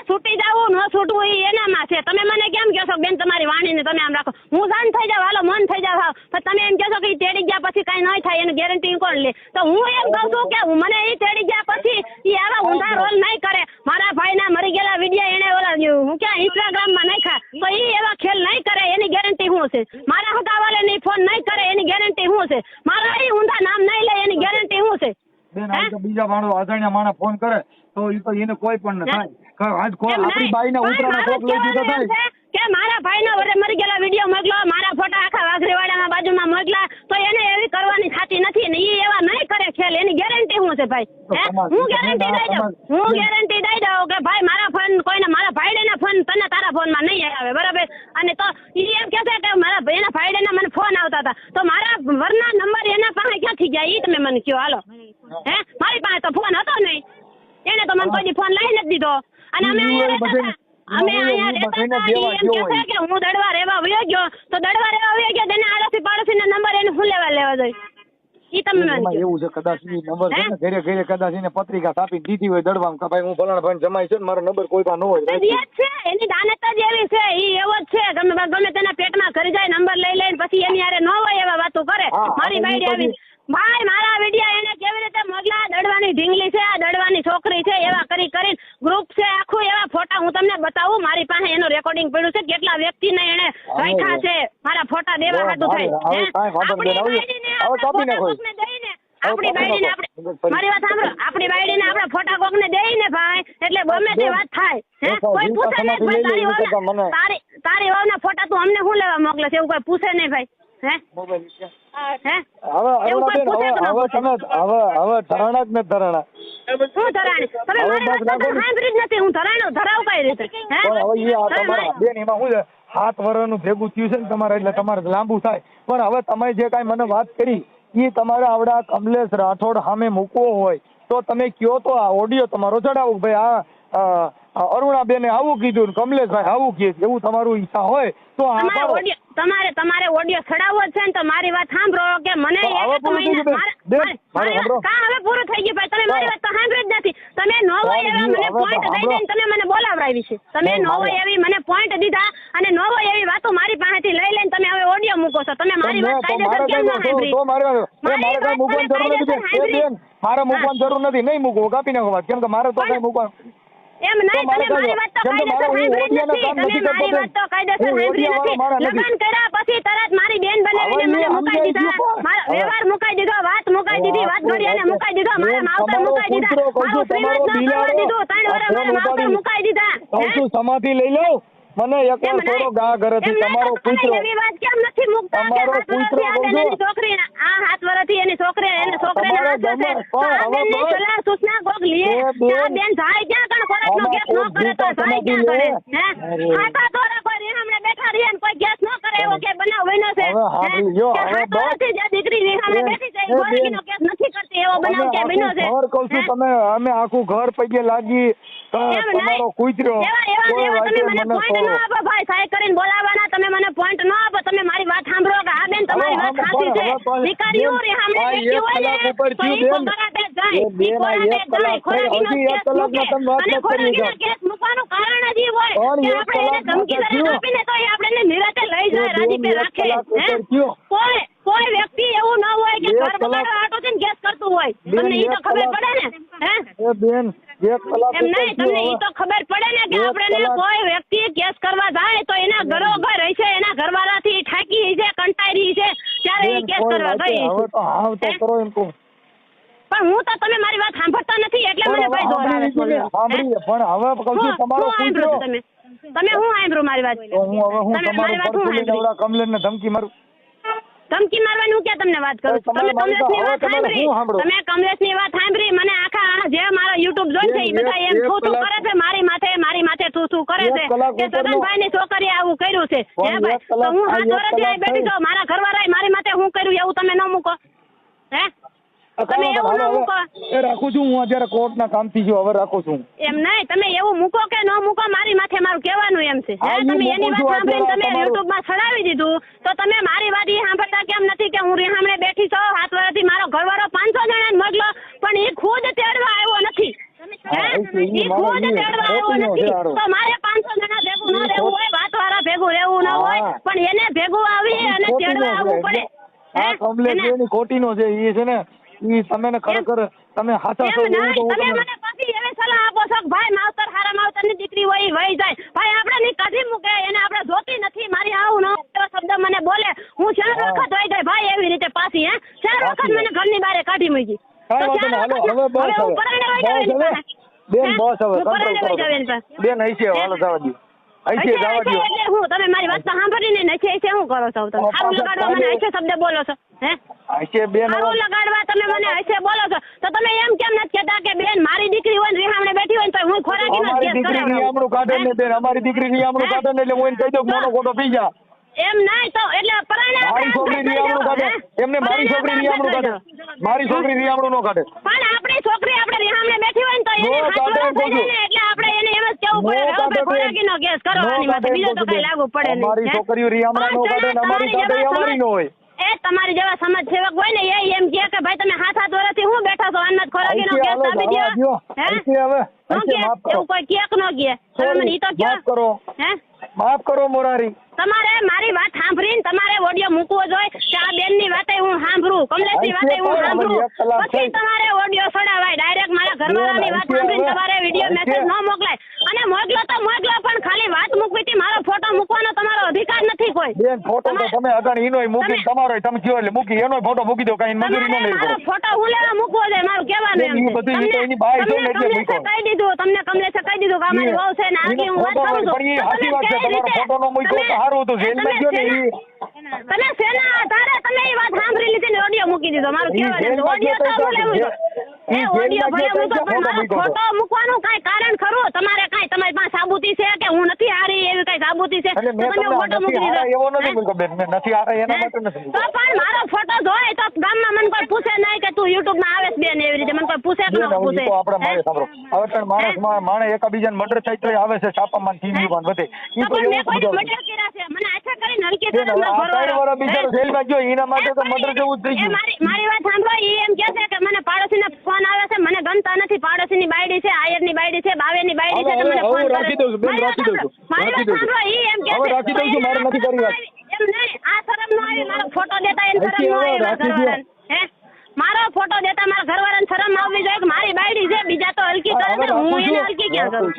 છૂટી જવું ન છૂટવું એ એનામાં છે. તમે મને કેમ કહો છો બેન તમારી વાણીને તમે આમ રાખો? હું જાન થઈ જાવ, હાલો મન થઈ જાવ, પણ તમે એમ કહો છો કે તેડી ગયા પછી કઈ નહીં થાય એની ગેરંટી કોણ લે? તો હું એમ કહું છું કે મને એ તેડી ગયા પછી એ આવા ઊંધા રોલ નહીં કરે. મારા ભાઈના મરી ગયેલા વિડીયો એને ઓલા હું ક્યાં ઇન્સ્ટાગ્રામમાં નાખ્યા તો એ એવા ખેલ નહીં કરે, એની ગેરંટી શું છે? મારા હગાવાલે ની ફોન નહીં કરે એની ગેરંટી શું છે? મારા એ ઊંધા નામ નહીં લે એની ગેરંટી શું છે? બેન આ તો બીજા માણસો અજાણ્યા માણસ ફોન કરે તો એ તો એને કોઈ પણ ન થાય. આજ આપણી બાઈના ઉતરાનો કોક લઈ દીધો થાય કે મારા ભાઈના વડે મરી ગયેલા વિડીયો મોકલો, મારા ફોટા આખા વાઘરેવાડામાં બાજુમાં મોકલા, તો એને એવી કરવાની થતી નથી ને એ એવા નહીં કરે ખેલ. એની ગેરંટી શું છે ભાઈ? હું ગેરંટી દઈ દઉં કે ભાઈ મારા ફોન કોઈને, મારા ભાઈડેના ફોન તને તારા ફોનમાં નહીં આવે, બરાબર? અને તો એ એમ કહેશે કે મારા એના ભાઈડેના મને ફોન આવતા હતા, તો મારા વરના નંબર એના પાસે ક્યાંથી ગયા એ તમે મને કહો. હાલો, હે, મારી પાસે તો ફોન હતો નહીં, એને તો મને કોઈ ફોન લઈ નથી દીધો. અને અમે અહીંયા રહેતા હતા, એમ કહેશે કે હું દડવા રહેવા વયો ગયો, તો દડવા રહેવા વયો ગયો તેને આડોશી પાડોશીના નંબર એને શું લેવા જોઈએ? ઈ તમે મને એવું છે કદાચ ઈ નંબર છે ને ઘરે ઘરે કદાચ એને પત્રિકા છાપી દીધી હોય દડવામાં કે ભાઈ હું ફલાણા ભાઈ જમાઈ છે ને મારો નંબર કોઈ પાસે ન હોય. છે એની દાનત જ એવી છે, ઈ એવો જ છે. ગમે તેના પેટમાં કરી જાય નંબર લઈ લઈને પછી એની હારે ન હોય એવા વાતો કરે. મારી બાયડી આવી ભાઈ મારા વિડિયા એને કેવી રીતે મોકલા, દડવાની ઢીંગલી છે, આ દડવાની છોકરી છે, એવા કરી ગ્રુપ છે આખું, એવા ફોટા હું તમને બતાવું. મારી પાસે એનું રેકોર્ડિંગ પડ્યું છે, કેટલા વ્યક્તિને એને રાખ્યા છે મારા ફોટા દેવા હાટું થાય. આપણી બાયડીને આપણે મારી વાત સાંભળો, આપણી બાયડીને આપણે ફોટા કોકને દઈને ભાઈ એટલે ગમે તે વાત થાય. હે, કોઈ પૂછે નહીં તારી વહુના ફોટા તું અમને શું લેવા મોકલે છે એવું કોઈ પૂછે નહીં ભાઈ. હે, હવે ધરાણા જ ને ધરાણા શું ધરાણી? તમે મારી વાત સાંભળી જ નથી. હું ધરાવ કઈ રીતે? બેન એમાં શું છે 7 વર્ષનું ભેગું થયું છે ને તમારે, એટલે તમારે લાંબુ થાય. પણ હવે તમે જે કાંઈ મને વાત કરી એ તમારે આવડા કમલેશ રાઠોડ સામે મૂકવો હોય તો તમે કયો તો આ ઓડિયો તમારો ચડાવો ભાઈ આ અરુણાબેને આવું કીધું, કમલેશભાઈ આવું કહે, એવું તમારું ઈચ્છા હોય તો તમારે ઓડિયો ચડાવવો છે ને તો મારી વાત સાંભળો કે મને હવે પૂરું થઈ ગયું ભાઈ. તમે મારી વાત તો સાંભળી જ નથી. તમે નો હોય એવા મને પોઈન્ટ દઈ દઈને તમે મને બોલાવરાવી છે. તમે નો હોય એવી મને પોઈન્ટ દીધા અને નો હોય એવી વાતો મારી પાસેથી લઈ લઈને તમે હવે ઓડિયો મૂકો છો. તમે મારી વાત કાયદેસર કેમ ન સાંભળી? મારે મૂકવાની જરૂર નથી, નહીં મૂકવો, કાપી નાખો વાત, કેમ કે મારે તો કઈ મૂકવાનું એમ નહીં. તમે મારી વાત તો કાયદેસર સાંભળી નથી. તમે મારી વાત તો કાયદેસર સાંભળી નથી. લગ્ન કર્યા પછી તરત મારી બેન બનાવીને મને મુકાઈ દીધા, મારા વ્યવહાર મુકાઈ દીધો, વાત મુકાઈ દીધી, વાત ઘડિયાને મુકાઈ દીધો, મારા માવતર મુકાઈ દીધા, મારું શ્રીમત ન કરવા દીધું, 3 વર્ષ મારા માવતર મુકાઈ દીધા. સમાધિ લઈ લઉં મને એક વાર થોડો ગા ઘરેથી તમારો પુત્ર એવી વાત કેમ નથી મુકતા કે 7 વર્ષથી એની છોકરી આ 7 વર્ષથી એની છોકરી એને છોકરીને હાથે સલાહ સૂચના કોક લીએ આ બેન જાય ક્યાં કણ ખોરાકનો ગેસ ન કરે તો જાય ક્યાં કરે? હે આખા તોરા કોઈ હમણે બેઠા રહે ને કોઈ ગેસ ન કરે તમારે એવો કે બનાવ બન્યો છે હવે સાંભળી લ્યો, કે હવે 7 વર્ષથી જે દીકરી સામે બેઠી છે એ ગોળકીનો કેસ નથી કરતી એવો બનાવ અમે ક્યાં બન્યો આખું છે? ઘર કહું છું, તમે અમે આખું ઘર પગે લાગી તમારો કૂતર્યો કોઈ વાતે તમે મને મને પોઈન્ટ ન આપો ભાઈ, સાહેબ કરીને બોલાવવાના, તમે મને પોઈન્ટ ન આપો, તમે મારી વાત સાંભળો કે આ બેન તમારી વાત સાચી છે. દીકરીઓ સામે બેઠી હોય ને તો ઈ કોરાટે જાય, ઈ કોરાટે જાય, ખોરાકીનો કેસ મૂકે અને ખોરાકીના કેસ મૂકવાનું કારણ જ ઈ હોય કે આપણે એને ધમકી દરેક આપીને તો એ આપણે નિરાતે લઈ જાય, રાજીપે રાખે. કોઈ વ્યક્તિ એવું ન હોય કે ઘર બગાડવા આટો થઈને કેસ કરતું હોય, તમને ઈ તો ખબર પડે ને. એ બેન 1 કલાક એમ નહીં, તમને ઈ તો ખબર પડે ને કે આપણે કોઈ વ્યક્તિ કેસ કરવા જાય તો એના ઘરોઘર હશે, એના ઘરવાળાથી ઠાકી છે, કંટાળી છે, ત્યારે ઈ કેસ કરવા ગઈ. હવે તો હાવ તો કરો એમ કહું. પણ હું તો તમે મારી વાત સાંભળતા નથી એટલે મને ભાઈ જોર આવે છે. સાંભળીએ પણ હવે કહું છું તમારો કૂતરો તમે હું સાંભળો મારી વાત. તો હું હવે હું તમારું પરફુલી નવડા કમલેશને ધમકી મારું? ધમકી મારવાનું ક્યાં તમને વાત કરું છું? તમે કમલેશની વાત સાંભળી, તમે કમલેશની વાત સાંભળી, મને આખા જે મારો યુટ્યુબ જોઈ છે એ બધા એમ શું કરે છે મારી માથે શું કરે છે કે સદનભાઈની છોકરીએ આવું કર્યું છે. હે ભાઈ, તો હું 7 વર્ષથી અહીં બેઠી છું, મારા ઘરવાળાએ મારી માથે હું કર્યું એવું તમે ન મૂકો? હે તમે એવું ન મૂકો. એ રાખું છું હું અત્યારે કોર્ટના કામથી છું, હવે રાખું છું. એમ નહીં, તમે એવું મૂકો કે ન મૂકો મારી માથે મારું કહેવાનું એમ છે. હે તમે એની વાત સાંભળીને તમે યુટ્યુબમાં ચડાવી દીધું તો તમે મારી વાત ઈ સાંભળતા કેમ નથી કે હું રીહામણે બેઠી છું 7 વર્ષથી, મારો ઘરવાળો 500 જણાને મોકલો પણ એ ખુદ તેડવા આવ્યો નથી. ઈ ખુદ તેડવા આવ્યો નથી તો મારે 500 જણા ભેગું ન રહેવું હોય, વાતવાળા ભેગું રહેવું ન હોય, પણ એને ભેગું આવી અને તેડવા આવવું પડે. આ કમલેશની ખોટીનો છે ઈ છે ને, ઈ તમે ને ખરેખર તમે હાચા છો. તમે મને પછી એવી સલાહ આપો છો કે ભાઈ માવતર હારા માવતરની દીકરી હોય ઈ વહી જાય. ભાઈ આપણે ની કાઢી મૂકે, એને આપણે જોતી નથી, મારી આવું ન એવો શબ્દ મને બોલે, હું 4 વખત વહી જાય ભાઈ એવી રીતે પાછી. 4 વખત મને ઘરની બહાર કાઢી મૂકી. કાંઈ વાંધો નહીં, હાલો હવે બસ હવે બેન, બસ હવે કંટ્રોલ કરો બેન. અહીં છે, હાલો જવા દો, અહીં છે જવા દો. એટલે હું તમે મારી વાત સાંભળીને નથી શું કરો છો તમે? સારું લગાડવા મને ऐसे શબ્દ બોલો છો? હે છે બેન, સારું લગાડવા તમે મને ऐसे બોલો છો તો તમે એમ કેમ નથી કહેતા કે બેન મારી દીકરી હોય ને રીહામણે બેઠી હોય ને તો હું ખોરાકીનો કેસ કરાવડાવું? રીહામણું કાઢે ને બેન, અમારી દીકરી રીહામણું કાઢે ને એટલે હું એને કહી દઉં મોનો ખોટો પી જા. એમ નહીં તો એટલે પરાણે મારી છોકરી રીહામણું કાઢે, એમને મારી છોકરી રીહામણું કાઢે, મારી છોકરી રીહામણું નો કાઢે. પણ આપણી છોકરી આપણે રીહામણે બેઠી હોય ને તો એને હાથ થઈ જાય ને એટલે આપણે એને એમ જ કેવું પડે કે હવે ખોરાકીનો કેસ કરવાની માથે બીજો તો કઈ લાગુ પડે નહીં. મારી છોકરીઓ રીહામણા નો કાઢે ને અમારી કાઢે અમારી નો હોય. એ તમારી જેવા સમાજ સેવક હોય ને એ એમ કહે કે ભાઈ તમે 7 વર્ષથી હું બેઠા છો આના ખોરાકીનો કેસ આપી દો. હે હવે એવું કોઈ કેક નો કહે તમે મને ઈ તો માફ કરો, હે માફ કરો મોરારી. તમારે મારી વાત સાંભળીને તમારે ઓડિયો મૂકવો જોઈએ કે આ બેનની વાતે હું સાંભળું, કમલેશની વાતે હું સાંભળું, પછી તમારે ઓડિયો ચડાવાય. ડાયરેક્ટ મારા ઘરવાળાની વાત સાંભળીને તમારે વિડીયો મેસેજ ન મોકલાય. અને મોકલો તો મોકલો પણ ખાલી વાત મૂકવી હતી, મારો ફોટો મૂકવાનો તમારો અધિકાર નથી કોઈ. બેન ફોટો તો તમે અગાણ ઈનોય મૂકી, તમારો તમે કયો એટલે મૂકી, એનો ફોટો મૂકી દો, કઈ મંજૂરી ન લેવી પડે. ફોટો હું લેવા મૂકવો છે મારું કહેવાનું એમ છે. બધું ઈ તો એની બાઈ છે ને એટલે મૂકો. કહી દીધું તમને, કમલેશે કહી દીધું કે અમારી વહુ છે ને આગી હું વાત કરું છું. પણ ઈ સાચી વાત છે, તમારો ફોટો નો મૂક્યો તો સારું હતું, જેલમાં ગયો ને ઈ તમે શેના આધારે તમે એ વાત સાંભળી લીધી ને ઓડિયો મૂકી દીધો? મારું કહેવાનું ઓડિયો તો હું લેવું છું. એ ઓડિયો ભલે મૂકો પણ મારો ફોટો મૂકવાનું કાંઈ કારણ ખરું? તમારે કાંઈ તમારી પાસે સાબુતી છે કે હું નથી હારી એવી કાંઈ સાબુતી છે તો તમે ફોટો મૂકી દીધો? એવો નથી મૂક્યો બેન, મેં નથી હારા એના માટે નથી. તો પણ મારો ફોટો જોઈ તો ગામમાં મને કોઈ પૂછે નહીં કે તું યુટ્યુબ માં આવે બેન એવી રીતે? મને કોઈ પૂછે કે ન પૂછે? આપણે મારે સાંભળો, હવે પણ માણસ એકબીજાને મર્ડર થાય તો આવે છે છાપામાં ટીવીમાં બધે. ઈ તો મેં કોઈ મર્ડર કર્યા છે? મને આછા કરી નરકી કરે મને ભરવા. બિચારો જેલમાં ગયો એના માટે તો મર્ડર જેવું જ થઈ ગયું. મારી વાત સાંભળો, ઈ એમ કહે છે કે મને પાડોશીનો ફોન આવે છે, મને ગમતા નથી, પાડોશીની બાયડી છે, આયરની બાયડી છે, બાવેની બાયડી છે, તમને ફોન કરે. રાખી દઉં છું બેન, રાખી દઉં છું, મારી વાત સાંભળો, ઈ એમ કહે છે રાખી દઉં છું, મારે નથી કરવી વાત. એમ નહીં, આ શરમ નો આવી મારો ફોટો દેતા, એને શરમ નો આવી મારા ઘરવાળાને? હે મારો ફોટો દેતા મારા ઘરવાળાને શરમ આવવી જોઈએ કે મારી બાયડી છે, બીજા તો હલકી કરે છે, હું એને હલકી ક્યાં કરું?